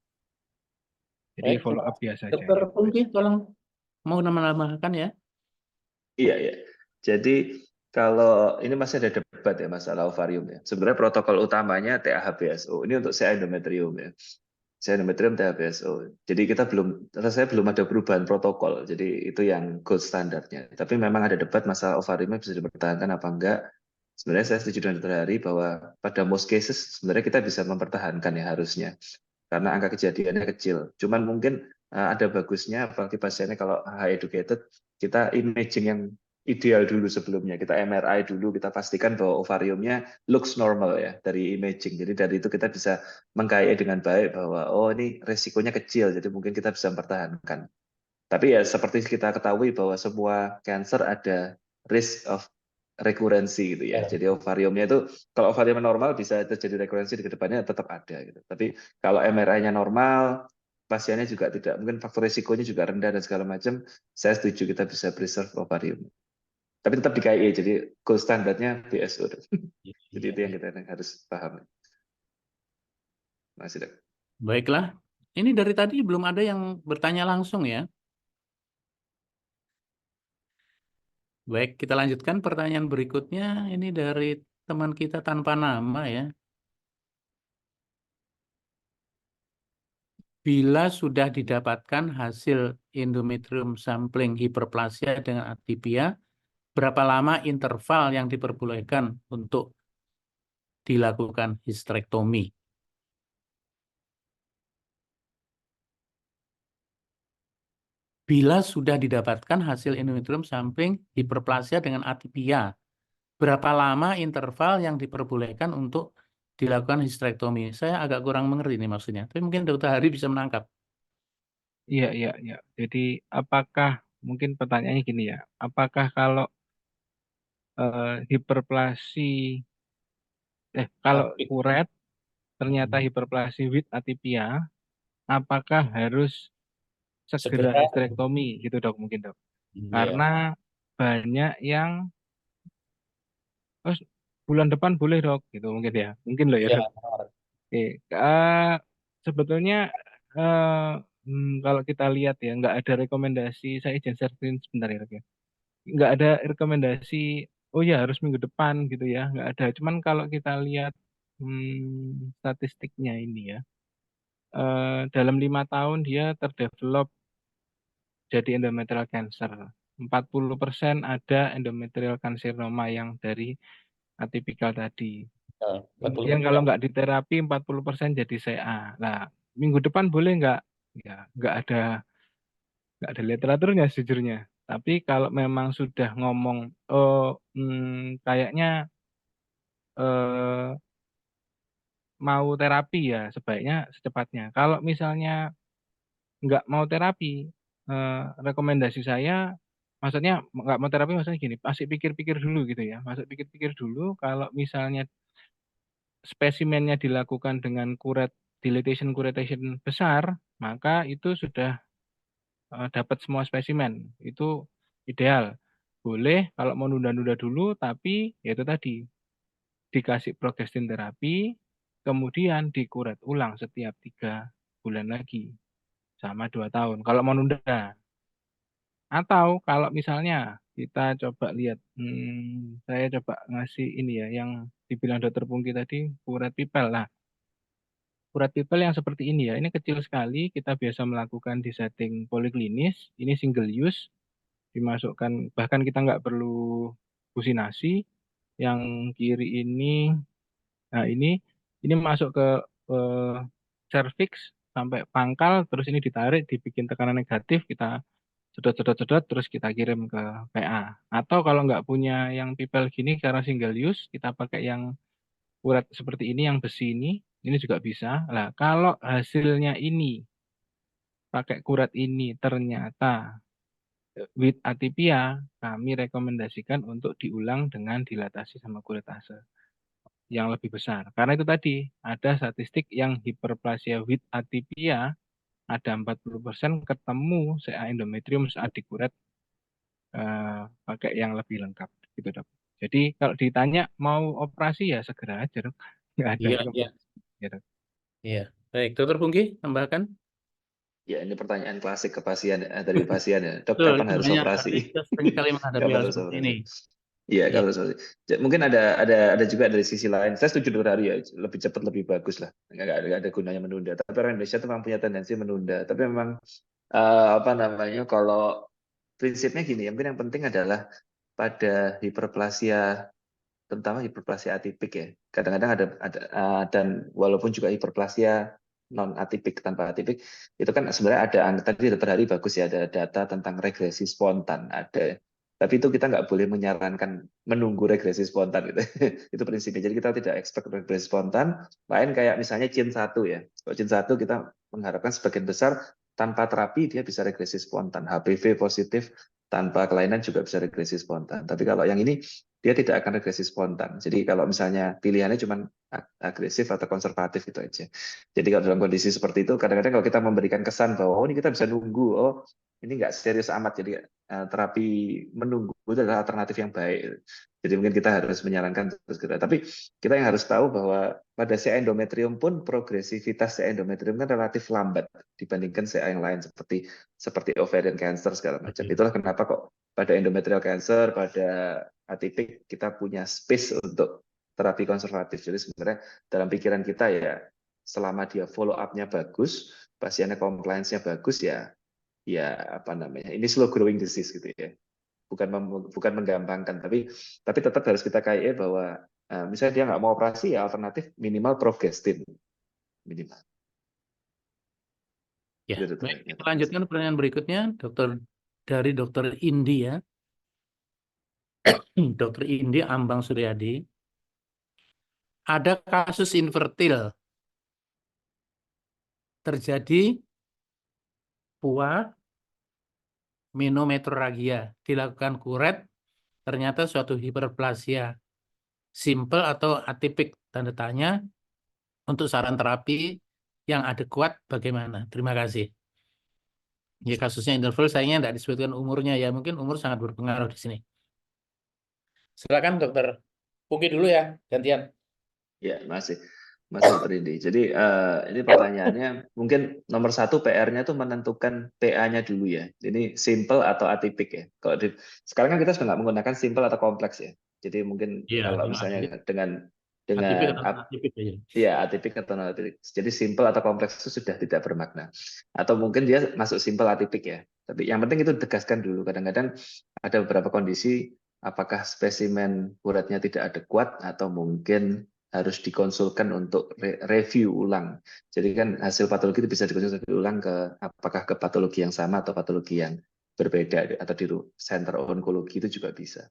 Jadi Baik, follow up biasa aja. Dokter Pungki, tolong mau menambahkan ya. Iya, iya. Jadi kalau ini masih ada debat ya masalah ovarium ya. Sebenarnya protokol utamanya TAH-BSO. Ini untuk CA endometrium ya. CA endometrium TAH-BSO. Jadi saya belum ada perubahan protokol. Jadi itu yang gold standarnya. Tapi memang ada debat masalah ovariumnya bisa dipertahankan apa enggak. Sebenarnya saya setuju dengan Dr. Hari bahwa pada most cases sebenarnya kita bisa mempertahankan ya harusnya. Karena angka kejadiannya kecil. Cuman mungkin ada bagusnya apalagi pasiennya kalau high educated, kita imaging yang ideal dulu sebelumnya. Kita MRI dulu, kita pastikan bahwa ovariumnya looks normal ya dari imaging. Jadi dari itu kita bisa mengkaji dengan baik bahwa oh ini resikonya kecil, jadi mungkin kita bisa mempertahankan. Tapi ya seperti kita ketahui bahwa semua cancer ada risk of rekurensi gitu ya. Jadi ovariumnya itu kalau ovarium normal bisa terjadi rekurensi di kedepannya tetap ada gitu. Tapi kalau MRI-nya normal, pasiennya juga tidak, mungkin faktor risikonya juga rendah dan segala macam, saya setuju kita bisa preserve ovarium. Tapi tetap di KIE, jadi gold standarnya BSO. Jadi itu yang kita harus paham. Masih dok. Baiklah, ini dari tadi belum ada yang bertanya langsung ya. Baik, kita lanjutkan pertanyaan berikutnya. Ini dari teman kita tanpa nama ya. Bila sudah didapatkan hasil endometrium sampling hiperplasia dengan atypia, berapa lama interval yang diperbolehkan untuk dilakukan histerektomi? Bila sudah didapatkan hasil endometrium sampling hiperplasia dengan atypia, berapa lama interval yang diperbolehkan untuk dilakukan histerektomi? Saya agak kurang mengerti ini maksudnya, tapi mungkin Dokter Hari bisa menangkap. Iya, iya, iya. Jadi apakah mungkin pertanyaannya gini ya, apakah kalau hiperplasi kalau kuret ternyata hiperplasi with atypia, apakah harus segera histerektomi gitu dok mungkin dok? Karena banyak yang bulan depan boleh dok gitu mungkin ya, mungkin loh ya dok. Oke, sebetulnya kalau kita lihat ya nggak ada rekomendasi, saya izin sharing sebentar ya dok ya. Nggak ada rekomendasi, oh ya harus minggu depan gitu ya, nggak ada. Cuman kalau kita lihat statistiknya ini ya, dalam 5 tahun dia terdevelop jadi endometrial cancer. 40% ada endometrial carcinoma yang dari atipikal tadi. Kemudian kalau nggak diterapi 40% jadi CA. Nah, minggu depan boleh nggak? Ya, nggak ada literaturnya sejujurnya. Tapi kalau memang sudah ngomong, kayaknya mau terapi ya sebaiknya secepatnya. Kalau misalnya nggak mau terapi, rekomendasi saya, maksudnya nggak mau terapi maksudnya gini, masih pikir-pikir dulu gitu ya, masih pikir-pikir dulu kalau misalnya spesimennya dilakukan dengan dilatation curettation besar, maka itu sudah dapat semua spesimen, itu ideal. Boleh kalau mau nunda-nunda dulu, tapi ya itu tadi dikasih progestin terapi, kemudian dikuret ulang setiap 3 bulan lagi, sama 2 tahun, kalau mau nunda. Atau kalau misalnya kita coba lihat, saya coba ngasih ini ya, yang dibilang Dokter Pungki tadi, uret pipel. Nah, uret pipel yang seperti ini ya, ini kecil sekali, kita biasa melakukan di setting poliklinis, ini single use, dimasukkan, bahkan kita nggak perlu businasi. Yang kiri ini, nah ini masuk ke cervix sampai pangkal, terus ini ditarik, dibikin tekanan negatif, kita sedot, terus kita kirim ke PA. Atau kalau nggak punya yang pipel gini karena single use, kita pakai yang uret seperti ini, yang besi ini juga bisa. Nah, kalau hasilnya ini pakai kuret ini ternyata with atipia, kami rekomendasikan untuk diulang dengan dilatasi sama kuretase yang lebih besar. Karena itu tadi, ada statistik yang hiperplasia with atipia, ada 40% ketemu CA endometrium saat dikuret pakai yang lebih lengkap gitu, Dok. Jadi kalau ditanya mau operasi ya segera aja, Dok. Nggak ada Iya, iya, ya, Dok. iya. Baik, Dokter Pungki, tambahkan. Ya, ini pertanyaan klasik ke pasien dari pasien ya. Dok, Betul, kapan itu harus banyak, operasi? kita sering kali menghadapi Kapan hal harus seperti operasi? ini. Iya, Iya, kapan harus operasi? Mungkin ada juga dari sisi lain. Saya setuju Dr. Hari ya, lebih cepat lebih bagus lah. Nggak ada gunanya menunda. Tapi orang Indonesia itu memang punya tendensi menunda. Tapi memang apa namanya? Kalau prinsipnya gini, yang penting adalah pada hiperplasia, terutama hiperplasia atipik ya. Kadang-kadang ada dan walaupun juga hiperplasia non atipik tanpa atipik itu kan sebenarnya ada tadi Dokter Hari bagus ya, ada data tentang regresi spontan ada, tapi itu kita nggak boleh menyarankan menunggu regresi spontan gitu. Itu prinsipnya, jadi kita tidak expect regresi spontan. Lain kayak misalnya CIN1 ya, kalau CIN1 kita mengharapkan sebagian besar tanpa terapi dia bisa regresi spontan, HPV positif tanpa kelainan juga bisa regresi spontan. Tapi kalau yang ini dia tidak akan regresi spontan. Jadi kalau misalnya pilihannya cuma agresif atau konservatif gitu aja. Jadi kalau dalam kondisi seperti itu, kadang-kadang kalau kita memberikan kesan bahwa oh ini kita bisa nunggu, oh ini nggak serius amat, jadi terapi menunggu itu adalah alternatif yang baik. Jadi mungkin kita harus menyarankan terus kita. Tapi kita yang harus tahu bahwa pada CA endometrium pun progresivitas CA endometrium kan relatif lambat dibandingkan CA yang lain seperti ovarian cancer segala macam. Itulah kenapa kok pada endometrial cancer, pada atipik kita punya space untuk terapi konservatif. Jadi sebenarnya dalam pikiran kita ya selama dia follow up-nya bagus, pasiennya compliance-nya bagus ya apa namanya? Ini slow growing disease gitu ya. Bukan menggampangkan, tapi tetap harus kita kayak bahwa misalnya dia nggak mau operasi ya alternatif minimal progestin minimal. ya. Gitu, Baik, kita lanjutkan pertanyaan berikutnya, dari Dokter Indi ya. Dokter Indi Ambang Suryadi. Ada kasus infertil terjadi PUA menometrorrhagia, dilakukan kuret, ternyata suatu hiperplasia simple atau atipik, tanda tanya. Untuk saran terapi yang adekuat bagaimana? Terima kasih. Ya, kasusnya interval, sayangnya tidak disebutkan umurnya ya, mungkin umur sangat berpengaruh di sini. Silakan Dokter Pungki dulu ya, gantian. Ya, masih Dr. Indi. Jadi ini pertanyaannya mungkin nomor satu PR-nya tuh menentukan PA-nya dulu ya. Ini simple atau atipik ya. Kalau sekarang kan kita sudah nggak menggunakan simple atau kompleks ya. Jadi mungkin Iya, kalau misalnya dengan atipik atau atipik aja. ya atipik atau non atipik. Jadi simple atau kompleks itu sudah tidak bermakna. Atau mungkin dia masuk simple atipik ya. Tapi yang penting itu tegaskan dulu. Kadang-kadang ada beberapa kondisi apakah spesimen uratnya tidak adekuat atau mungkin harus dikonsulkan untuk review ulang. Jadi kan hasil patologi itu bisa dikonsultasi ulang apakah ke patologi yang sama atau patologi yang berbeda atau di center onkologi itu juga bisa.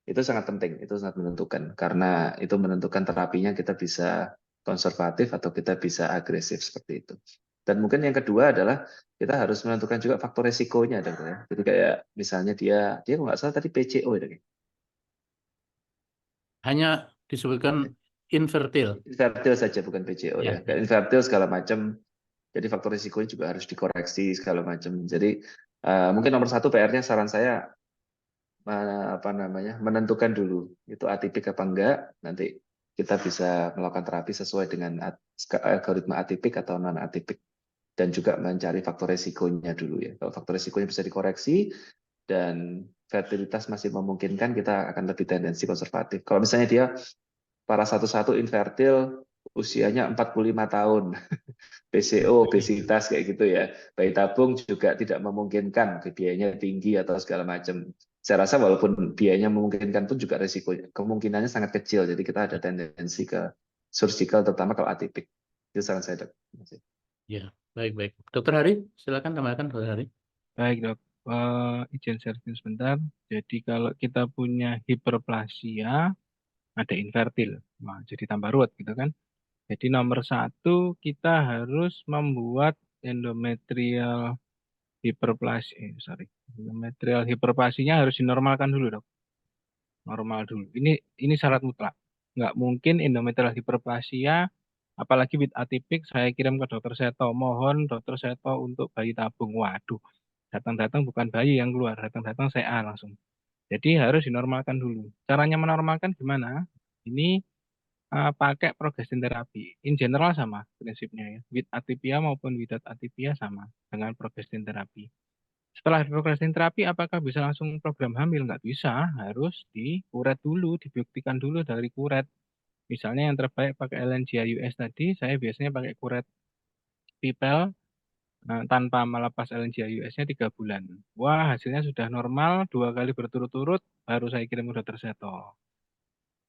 Itu sangat penting, itu sangat menentukan karena itu menentukan terapinya kita bisa konservatif atau kita bisa agresif seperti itu. Dan mungkin yang kedua adalah kita harus menentukan juga faktor resikonya, Dok ya. Jadi kayak misalnya dia kalau nggak salah tadi PCO ya, Dok. Hanya disebutkan infertil. Infertil saja bukan PCO ya. Kayak infertil segala macam. Jadi faktor risikonya juga harus dikoreksi segala macam. Jadi mungkin nomor satu PR-nya saran saya menentukan dulu itu atipik apa enggak. Nanti kita bisa melakukan terapi sesuai dengan algoritma atipik atau non atipik, dan juga mencari faktor resikonya dulu ya. Kalau faktor resikonya bisa dikoreksi dan fertilitas masih memungkinkan, kita akan lebih tendensi konservatif. Kalau misalnya dia para satu-satu infertil, usianya 45 tahun, PCO, obesitas kayak gitu ya, bayi tabung juga tidak memungkinkan, biayanya tinggi atau segala macam. Saya rasa walaupun biayanya memungkinkan pun juga resikonya, kemungkinannya sangat kecil. Jadi kita ada tendensi ke surgical, terutama kalau atipik. Itu saran saya, Dok. Ya, baik-baik. Dokter Hari, silakan tambahkan, Dokter Hari. Baik, Dok. Izin sharing sebentar. Jadi kalau kita punya hiperplasia, ada infertil. Wah, jadi tambah ruwet gitu kan. Jadi nomor satu, kita harus membuat endometrial endometrial hiperplasinya harus dinormalkan dulu, Dok. Normal dulu. Ini syarat mutlak. Nggak mungkin endometrial hiperplasia, apalagi with atipik, saya kirim ke dokter Seto. Mohon dokter Seto untuk bayi tabung. Waduh, datang-datang bukan bayi yang keluar, datang-datang CA langsung. Jadi harus dinormalkan dulu. Caranya menormalkan gimana? Ini pakai progestin terapi. In general sama prinsipnya ya. With atipia maupun without atipia sama dengan progestin terapi. Setelah progestin terapi, apakah bisa langsung program hamil? Nggak bisa, harus dikuret dulu, dibuktikan dulu dari kuret. Misalnya yang terbaik pakai LNGA US tadi, saya biasanya pakai kuret pipel tanpa melepas LNGA US-nya 3 bulan. Wah, hasilnya sudah normal, 2 kali berturut-turut, baru saya kirim ke dokter Seto.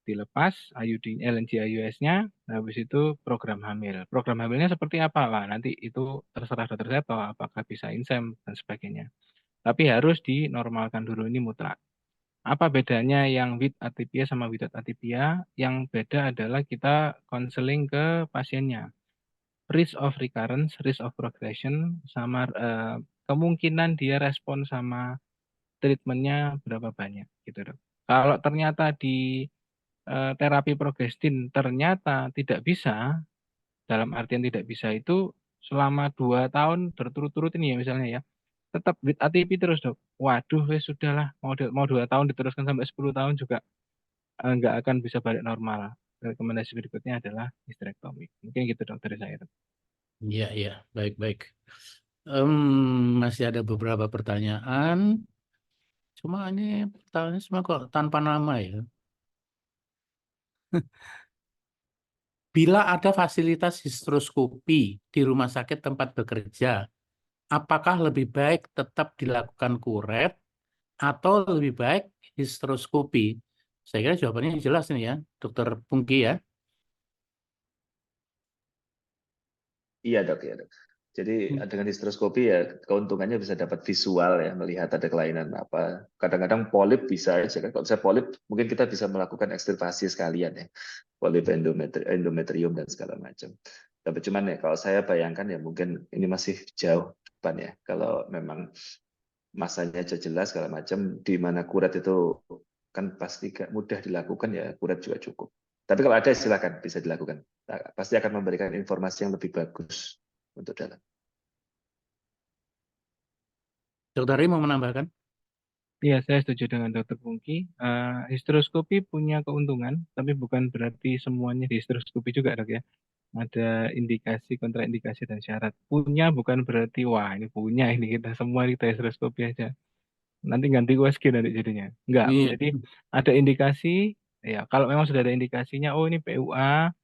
Dilepas IUD LNGA US-nya, habis itu program hamil. Program hamilnya seperti apa? Lah, nanti itu terserah dokter Seto, apakah bisa insem dan sebagainya. Tapi harus dinormalkan dulu, ini mutlak. Apa bedanya yang with atipia sama without atipia? Yang beda adalah kita konseling ke pasiennya. Risk of recurrence, risk of progression, sama kemungkinan dia respon sama treatmentnya berapa banyak gitu, Dok. Kalau ternyata di terapi progestin ternyata tidak bisa, dalam artian tidak bisa itu selama 2 tahun berturut-turut ini ya misalnya ya, tetap with ATP terus, Dok. Waduh, wes sudahlah, mau 2 tahun diteruskan sampai 10 tahun juga nggak akan bisa balik normal. Rekomendasi berikutnya adalah hysterektomi. Mungkin gitu, Dok, dari saya, Dok. Iya, iya, baik-baik. Masih ada beberapa pertanyaan. Cuma ini pertanyaannya semua kok tanpa nama ya. Bila ada fasilitas histeroskopi di rumah sakit tempat bekerja, apakah lebih baik tetap dilakukan kuret atau lebih baik histeroskopi? Saya kira jawabannya jelas nih ya, Dokter Pungki ya. Iya, Dok, ya, Dok. Jadi dengan histeroskopi ya keuntungannya bisa dapat visual ya, melihat ada kelainan apa. Kadang-kadang polip bisa aja kan. Kalau saya polip mungkin kita bisa melakukan ekstirpasi sekalian ya. Polip endometrium dan segala macam. Tapi cuman ya kalau saya bayangkan ya mungkin ini masih jauh depan ya. Kalau memang masanya jelas segala macam, di mana kuret itu kan pasti mudah dilakukan ya, kuret juga cukup. Tapi kalau ada silakan bisa dilakukan. Pasti akan memberikan informasi yang lebih bagus untuk dalam. Dokter Ri mau menambahkan? Iya, saya setuju dengan Dokter Pungki. Histeroskopi punya keuntungan, tapi bukan berarti semuanya di histeroskopi juga, Dok ya. Ada indikasi, kontraindikasi, dan syarat. Punya bukan berarti, wah ini punya, ini kita semua kita histeroskopi aja. Nanti ganti USG nanti jadinya. Enggak, Iya. jadi ada indikasi, ya kalau memang sudah ada indikasinya, oh ini PUA,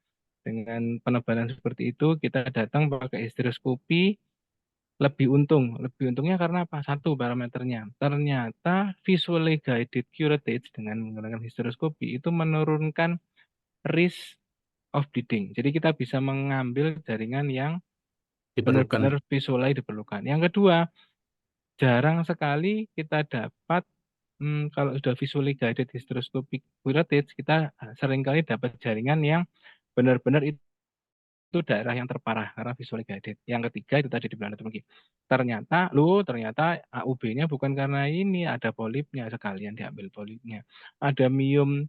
dengan penebalan seperti itu, kita datang pakai histeroskopi, lebih untung. Lebih untungnya karena apa? Satu parameternya. Ternyata visually guided curettage dengan menggunakan histeroskopi itu menurunkan risk of bleeding. Jadi kita bisa mengambil jaringan yang Diperlukan. benar-benar visually diperlukan. Yang kedua, jarang sekali kita dapat kalau sudah visually guided hysteroscopic curettage, kita seringkali dapat jaringan yang benar-benar itu daerah yang terparah karena visually guided. Yang ketiga itu tadi dibilang mungkin. Ternyata AUB-nya bukan karena ini, ada polipnya, sekalian diambil polipnya. Ada miom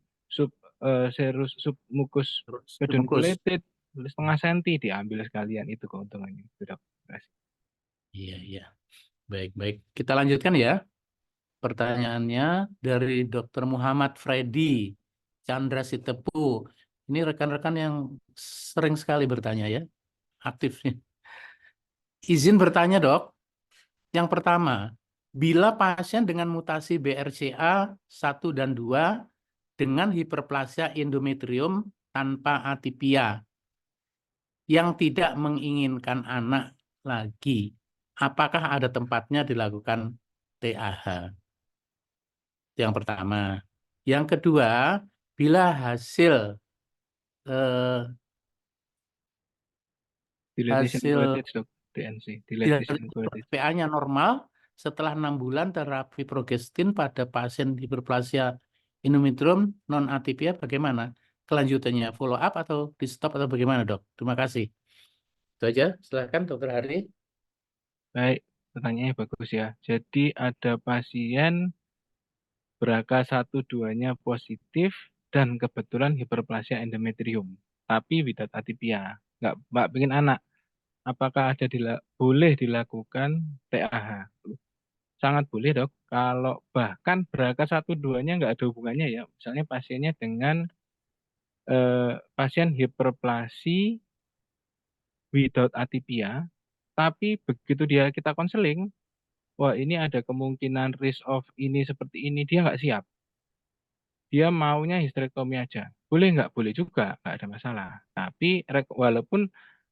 serus submucus pedunculated setengah senti, diambil sekalian, itu keuntungannya. Sudah. Iya, iya. Baik-baik. Kita lanjutkan ya. Pertanyaannya dari Dr. Muhammad Freddy Chandra Sitepu. Ini rekan-rekan yang sering sekali bertanya ya, aktifnya. Izin bertanya, Dok. Yang pertama, bila pasien dengan mutasi BRCA 1 dan 2 dengan hiperplasia endometrium tanpa atipia yang tidak menginginkan anak lagi, apakah ada tempatnya dilakukan TAH? Yang pertama. Yang kedua, bila hasil Dilatation hasil Courage, Dok. DNC, Dilatation Courage. PA-nya normal setelah 6 bulan terapi progestin pada pasien hiperplasia endometrium non atipia, bagaimana kelanjutannya? Follow up atau di stop atau bagaimana, Dok? Terima kasih. Itu aja. Silakan Dokter Hari. Baik, pertanyaannya bagus ya. Jadi ada pasien BRCA 1-2-nya positif dan kebetulan hiperplasia endometrium, tapi without atipia. Nggak pengen anak. Apakah ada boleh dilakukan TAH? Sangat boleh, Dok. Kalau bahkan BRCA 1-2-nya nggak ada hubungannya ya. Misalnya pasiennya dengan pasien hiperplasi without atipia, tapi begitu kita konseling, wah ini ada kemungkinan risk of ini seperti ini, dia nggak siap. Dia maunya histerektomi aja. Boleh nggak? Boleh juga, nggak ada masalah. Tapi walaupun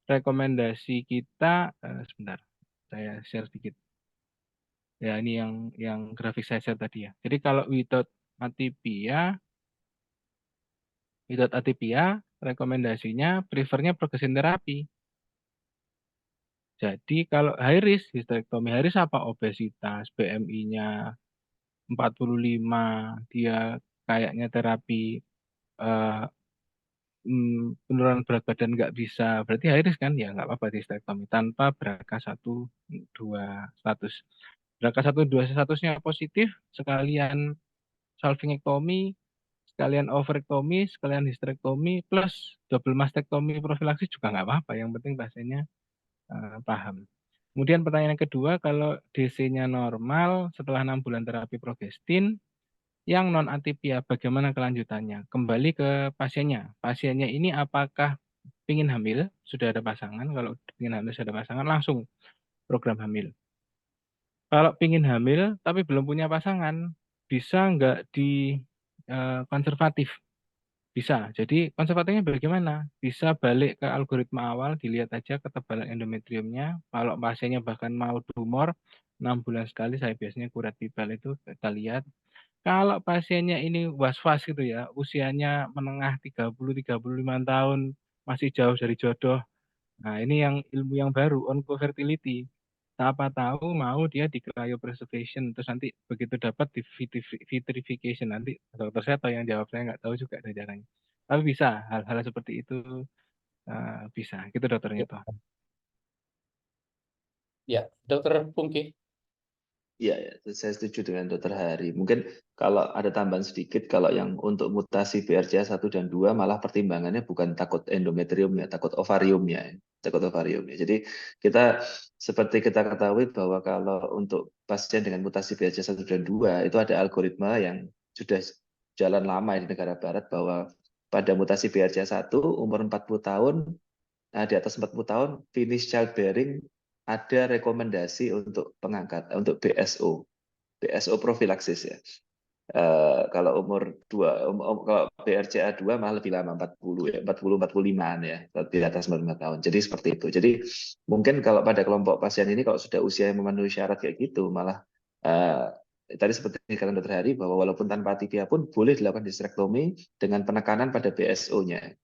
rekomendasi kita, sebentar, saya share sedikit. Ya ini yang grafik saya share tadi ya. Jadi kalau without atipia, rekomendasinya prefernya progression terapi. Jadi kalau high risk, histerektomi high risk apa? Obesitas, BMI-nya 45, dia kayaknya terapi penurunan berat badan nggak bisa, berarti high risk kan? Ya nggak apa-apa di histerektomi tanpa BRCA 1-2 status. BRCA 1-2 statusnya positif, sekalian salpingektomi, sekalian ovarektomi, sekalian histerektomi, plus double mastektomi profilaksis juga nggak apa-apa. Yang penting pasiennya paham. Kemudian pertanyaan yang kedua, kalau DC-nya normal setelah 6 bulan terapi progestin, yang non atipia bagaimana kelanjutannya? Kembali ke pasiennya. Pasiennya ini apakah ingin hamil? Sudah ada pasangan. Kalau ingin hamil sudah ada pasangan, langsung program hamil. Kalau ingin hamil tapi belum punya pasangan, bisa nggak di konservatif? Bisa. Jadi konservatifnya bagaimana? Bisa balik ke algoritma awal, dilihat aja ketebalan endometriumnya. Kalau pasiennya bahkan mau tumor, 6 bulan sekali saya biasanya kuret pipel itu kita lihat. Kalau pasiennya ini was-was gitu ya, usianya menengah 30-35 tahun, masih jauh dari jodoh. Nah, ini yang ilmu yang baru, oncofertility. Apa tahu mau dia di cryopreservation, terus nanti begitu dapat di vitrification, nanti dokter saya tahu yang jawab, saya nggak tahu juga ada caranya. Tapi bisa, hal-hal seperti itu bisa. Gitu dokternya tuh. Ya, Dokter Pungki. Ya, saya setuju dengan Dokter Hari. Mungkin kalau ada tambahan sedikit, kalau yang untuk mutasi BRCA 1 dan 2 malah pertimbangannya bukan takut endometriumnya, takut ovariumnya. Takut ovariumnya. Jadi seperti kita ketahui bahwa kalau untuk pasien dengan mutasi BRCA 1 dan 2 itu ada algoritma yang sudah jalan lama di negara barat bahwa pada mutasi BRCA 1 umur 40 tahun, di atas 40 tahun finish childbearing, ada rekomendasi untuk untuk BSO profilaksis ya. Kalau umur 2, kalau BRCA 2 malah lebih lama, 40 ya, 40-45an ya, di atas 45 tahun. Jadi seperti itu. Jadi mungkin kalau pada kelompok pasien ini kalau sudah usia yang memenuhi syarat kayak gitu, malah tadi seperti kata Dokter Hari bahwa walaupun tanpa atipia pun boleh dilakukan histerektomi dengan penekanan pada BSO-nya.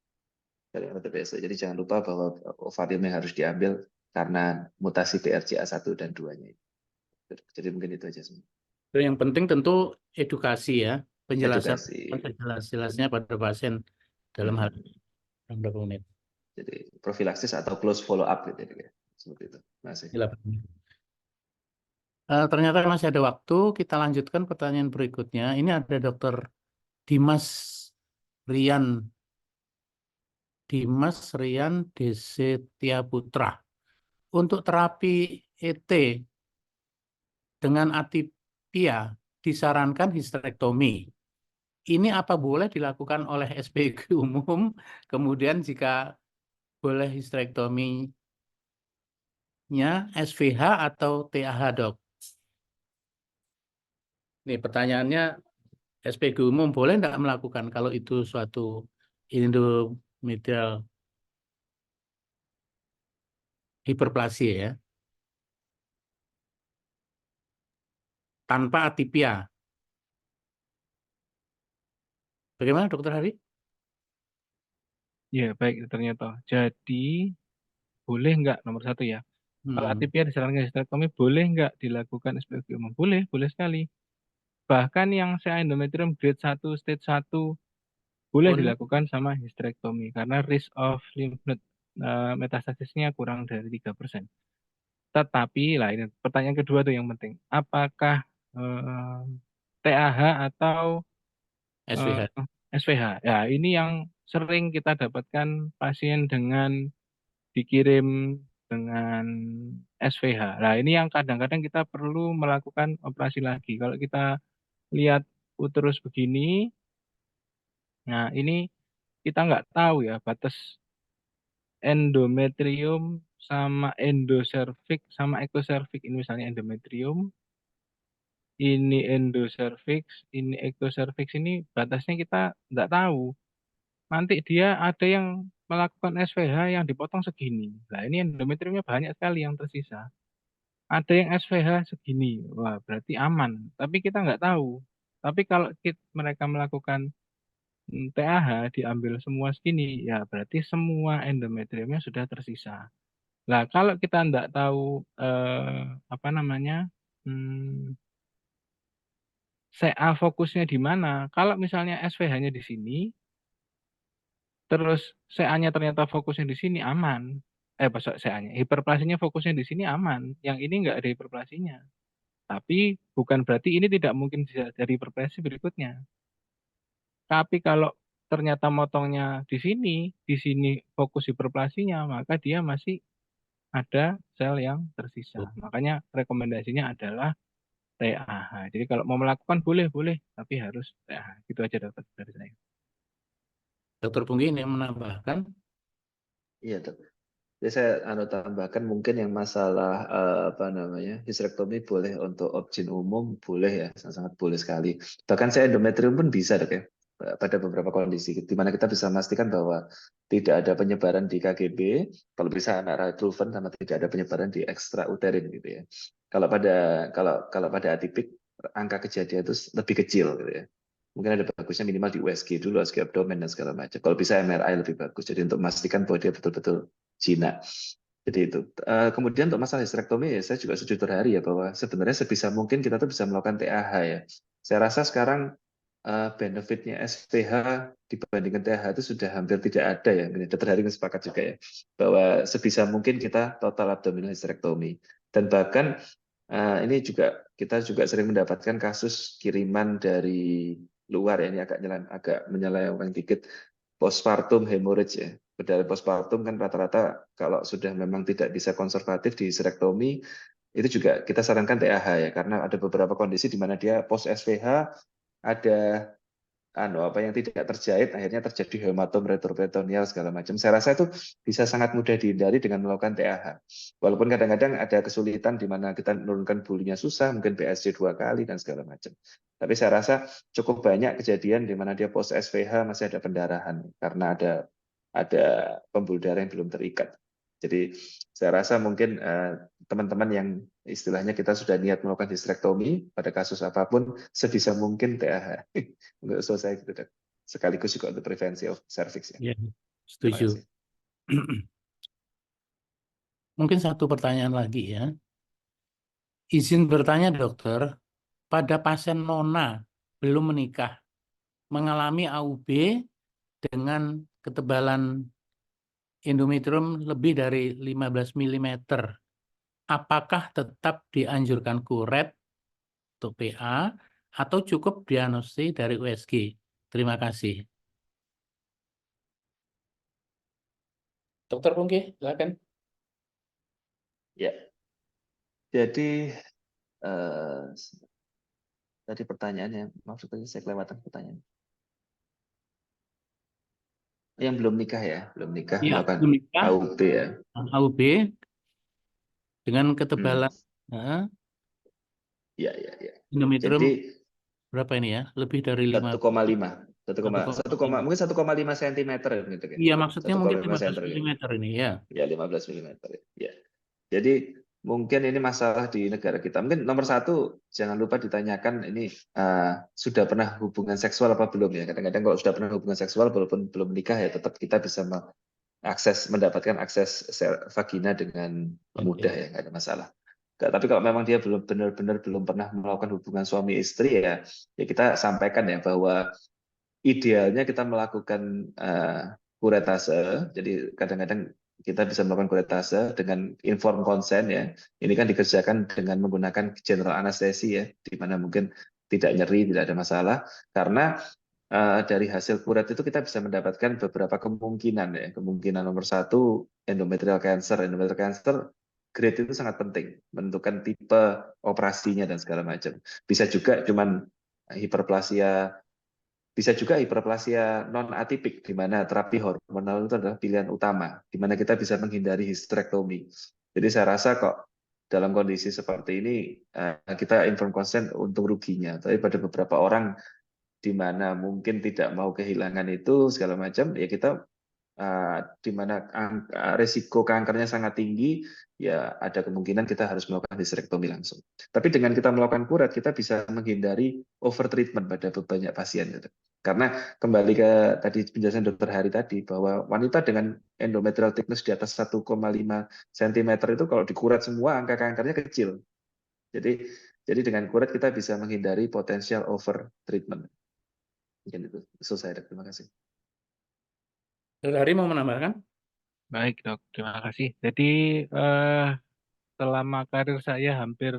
Jadi jangan lupa bahwa ovarium yang harus diambil karena mutasi BRCA 1 dan 2-nya. Jadi mungkin itu aja semua. Yang penting tentu edukasi ya, penjelasan Edukasi. jelas-jelasnya pada pasien dalam hal beberapa menit. Jadi profilaksis atau close follow up gitu ya. Seperti itu. Masih. Ternyata masih ada waktu, kita lanjutkan pertanyaan berikutnya. Ini ada Dokter Dimas Rian Desetia Putra. Untuk terapi ET dengan atipia disarankan histerektomi. ini apa boleh dilakukan oleh SPG umum, kemudian jika boleh histerektominya SVH atau TAH, dok? Nih pertanyaannya, SPG umum boleh tidak melakukan kalau itu suatu endometrial hiperplasia ya, tanpa atipia. Bagaimana Dokter Hari? Ya, baik, ternyata. Jadi, boleh nggak nomor satu ya? Kalau atipia disarankan histerektomi, boleh nggak dilakukan SPG umum? Boleh, boleh sekali. Bahkan yang saya endometrium grade 1, stage 1, boleh Pun dilakukan sama histerektomi. Karena risk of lymph node metastasisnya kurang dari 3%. Tetapi, lah ini pertanyaan kedua tuh yang penting. Apakah TAH atau SVH. SVH? Ya, ini yang sering kita dapatkan pasien dengan dikirim dengan SVH. Nah, ini yang kadang-kadang kita perlu melakukan operasi lagi. Kalau kita lihat uterus begini, nah ini kita nggak tahu ya batas endometrium sama endoservix sama ektoservix. Ini misalnya endometrium, ini endoservix, ini ektoservix, ini batasnya kita nggak tahu. Nanti dia ada yang melakukan SVH yang dipotong segini. Nah, ini endometriumnya banyak sekali yang tersisa. Ada yang SVH segini, wah berarti aman. Tapi kita nggak tahu. Tapi kalau mereka melakukan TAH diambil semua segini, ya berarti semua endometriumnya sudah tersisa. Nah, kalau kita nggak tahu apa namanya, CA fokusnya di mana. Kalau misalnya SVH-nya di sini, terus CA-nya ternyata fokusnya di sini aman. Pas CA-nya, hiperplasinya fokusnya di sini aman. Yang ini nggak ada hiperplasinya. Tapi bukan berarti ini tidak mungkin bisa jadi hiperplasi berikutnya. Tapi kalau ternyata motongnya di sini fokus hiperplasinya, maka dia masih ada sel yang tersisa. Makanya rekomendasinya adalah TAH. Jadi kalau mau melakukan boleh, boleh, tapi harus TAH. Gitu aja dokter dari saya. Dokter Punggi ini menambahkan. Iya, Dok. Jadi saya tambahkan mungkin yang masalah apa namanya histerektomi boleh untuk objin umum boleh ya, sangat boleh sekali. Bahkan saya endometrium pun bisa, Dok ya, pada beberapa kondisi di mana kita bisa memastikan bahwa tidak ada penyebaran di KGB, kalau bisa MRI proven sama tidak ada penyebaran di ekstrauterin gitu ya. Kalau pada atipik angka kejadian itu lebih kecil gitu ya. Mungkin ada bagusnya minimal di USG dulu, USG abdomen dan segala macam. Kalau bisa MRI lebih bagus. Jadi untuk memastikan bahwa dia betul-betul Cina. Jadi itu. Kemudian untuk masalah histerektomi, ya, saya juga setuju hari ya bahwa sebenarnya sebisa mungkin kita tuh bisa melakukan TAH ya. Saya rasa sekarang benefitnya SPH dibandingkan TAH itu sudah hampir tidak ada ya. Ini Dr. Hari sepakat juga ya bahwa sebisa mungkin kita total abdominal histerektomi. Dan bahkan ini juga kita juga sering mendapatkan kasus kiriman dari luar ya, ini agak menyeleweng dikit, postpartum hemorrhage ya. Pada postpartum kan rata-rata kalau sudah memang tidak bisa konservatif di histerektomi, itu juga kita sarankan TAH ya, karena ada beberapa kondisi di mana dia post SVH ada apa yang tidak terjahit, akhirnya terjadi hematom retroperitoneal segala macam. Saya rasa itu bisa sangat mudah dihindari dengan melakukan TAH. Walaupun kadang-kadang ada kesulitan di mana kita menurunkan bulunya susah, mungkin BSC 2 kali dan segala macam. Tapi saya rasa cukup banyak kejadian di mana dia post SVH masih ada pendarahan karena ada pembuluh darah yang belum terikat. Jadi saya rasa mungkin teman-teman yang istilahnya kita sudah niat melakukan histerektomi pada kasus apapun, sebisa mungkin TAH. Untuk selesai gitu, Dok. Sekaligus juga untuk prevensi of cervix ya. Ya, Terima setuju. kasih. Mungkin satu pertanyaan lagi ya. Izin bertanya dokter, pada pasien nona belum menikah, mengalami AUB dengan ketebalan endometrium lebih dari 15 mm, apakah tetap dianjurkan kuret untuk PA atau cukup diagnosis dari USG? Terima kasih. Dokter Pungki, silakan. Ya. Jadi tadi pertanyaannya, maaf saya kelewatan pertanyaan. yang belum nikah ya, belum nikah Iya, melakukan belum nikah, AUB ya. AUB dengan Hmm. ketebalan Ya, ya, ya. endometrium Jadi berapa ini ya? Lebih dari 1,5, 1,5. mungkin 1,5 cm gitu kan. Iya, maksudnya mungkin 1,5 15 cm. mm ini ya. Ya, 15 mm. Ya. Jadi mungkin ini masalah di negara kita. Mungkin nomor satu, jangan lupa ditanyakan ini sudah pernah hubungan seksual apa belum ya. Kadang-kadang kalau sudah pernah hubungan seksual walaupun belum nikah ya tetap kita bisa mendapatkan akses vagina dengan mudah ya, nggak ada masalah. Tapi kalau memang dia belum benar-benar belum pernah melakukan hubungan suami istri ya kita sampaikan ya bahwa idealnya kita melakukan kuretase. Jadi kadang-kadang kita bisa melakukan kuretase dengan informed consent ya. Ini kan dikerjakan dengan menggunakan general anestesi ya, di mana mungkin tidak nyeri, tidak ada masalah. Karena dari hasil kuret itu kita bisa mendapatkan beberapa kemungkinan ya. Kemungkinan nomor satu endometrial cancer. Endometrial cancer grade itu sangat penting, menentukan tipe operasinya dan segala macam. Bisa juga cuman hiperplasia, bisa juga hiperplasia non atipik, di mana terapi hormonal itu adalah pilihan utama, di mana kita bisa menghindari hysterectomy. Jadi saya rasa kok dalam kondisi seperti ini kita inform consent untuk ruginya. Tapi pada beberapa orang di mana mungkin tidak mau kehilangan itu segala macam, ya kita di mana resiko kankernya sangat tinggi, ya ada kemungkinan kita harus melakukan hysterectomy langsung. Tapi dengan kita melakukan kuret, kita bisa menghindari overtreatment pada banyak pasien. Gitu. Karena kembali ke tadi penjelasan Dr. Hari tadi, bahwa wanita dengan endometrial thickness di atas 1,5 cm itu kalau dikuret semua, angka kankernya kecil. Jadi dengan kuret kita bisa menghindari potensial overtreatment. Mungkin itu selesai. Terima kasih. Dr. Hari mau menambahkan? Baik, Dok. Terima kasih. Jadi selama karir saya hampir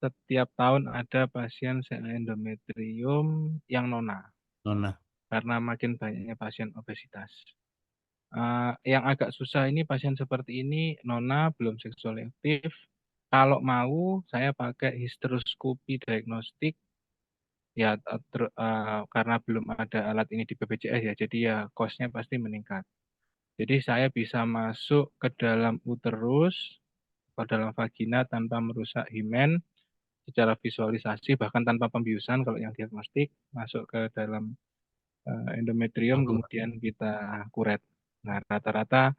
setiap tahun ada pasien endometrium yang nona, Nona. karena makin banyaknya pasien obesitas. Yang agak susah ini pasien seperti ini nona, belum seksual aktif. Kalau mau saya pakai hysteroscopy diagnostik ya, karena belum ada alat ini di BPJS ya, jadi ya cost-nya pasti meningkat. Jadi saya bisa masuk ke dalam uterus, ke dalam vagina tanpa merusak himen, secara visualisasi bahkan tanpa pembiusan kalau yang diagnostik, masuk ke dalam endometrium kemudian kita kuret. Nah, rata-rata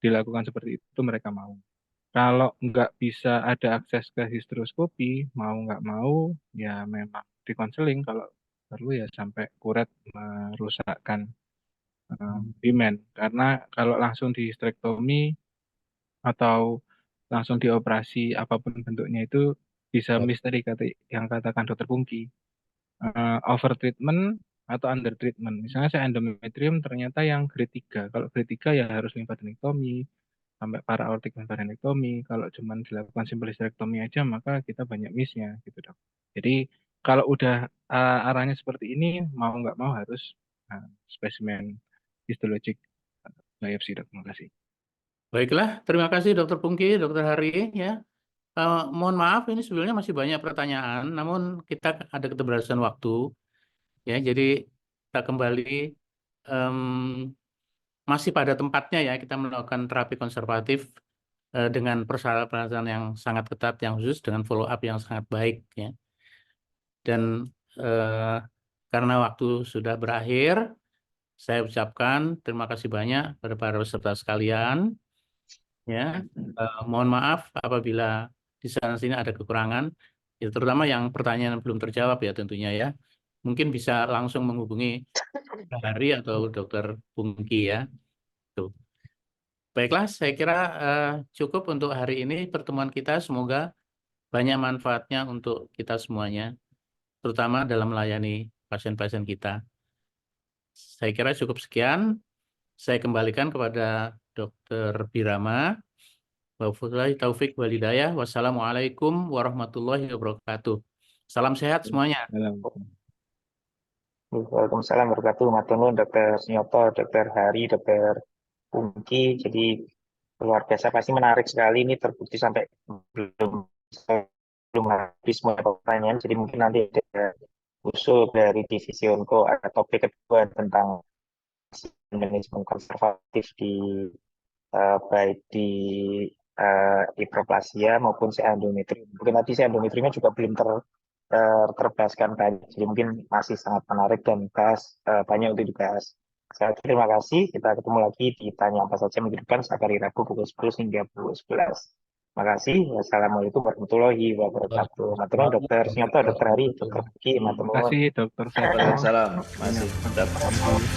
dilakukan seperti itu mereka mau. Kalau nggak bisa ada akses ke hysteroscopy, mau nggak mau ya memang dikonseling, kalau perlu ya sampai kuret merusakkan himen. Karena kalau langsung di hysterectomy atau langsung dioperasi apapun bentuknya itu bisa misteri yang katakan Dokter Pungki. Overtreatment atau undertreatment. Misalnya saya endometrium ternyata yang grade 3. Kalau grade 3 ya harus limfadenektomi sampai para-aortic limfadenektomi. Kalau cuma dilakukan simple hysterectomy aja maka kita banyak miss-nya gitu, Dok. Jadi kalau udah arahnya seperti ini, mau nggak mau harus spesimen histologik biopsi, Dok. Terima kasih. Baiklah, terima kasih Dr. Pungki, Dr. Hari ya. Mohon maaf ini sebenarnya masih banyak pertanyaan, namun kita ada keterbatasan waktu ya. Jadi kita kembali masih pada tempatnya ya, kita melakukan terapi konservatif dengan persyaratan yang sangat ketat, yang khusus dengan follow up yang sangat baik ya. Dan karena waktu sudah berakhir, saya ucapkan terima kasih banyak kepada para peserta sekalian. Ya, mohon maaf apabila di sana sini ada kekurangan, ya, terutama yang pertanyaan belum terjawab ya tentunya ya. Mungkin bisa langsung menghubungi Dr. Hari atau Dr. Pungki ya. Tuh. Baiklah, saya kira cukup untuk hari ini pertemuan kita. Semoga banyak manfaatnya untuk kita semuanya, terutama dalam melayani pasien-pasien kita. Saya kira cukup sekian. Saya kembalikan kepada Dr. Birama. Wabillahi taufik walhidayah. Wassalamualaikum warahmatullahi wabarakatuh. Salam sehat semuanya. Waalaikumsalam warahmatullahi wabarakatuh. Dr. Nyoto, Dr. Hari, Dr. Pungki. Jadi luar biasa, pasti menarik sekali ini, terbukti sampai belum habis semua pertanyaan. Jadi mungkin nanti ada usul dari divisi onko ada topik kedua tentang manajemen konservatif di baik di hiperplasia maupun si endometrium. Mungkin tadi si endometriumnya juga belum terbahaskan banyak, jadi mungkin masih sangat menarik dan banyak untuk dibahas. Saya terima kasih. Kita ketemu lagi di Tanya Apa Saja minggu depan setiap hari Rabu pukul 10 hingga pukul 11. Terima kasih. Wassalamualaikum warahmatullahi wabarakatuh. Matur Dokter Sinyoto, Dokter Hari, Dokter Ki, Terima matur kasih Dokter Seto. Waalaikumsalam. Banyak Masih. Tetap. kontribusi.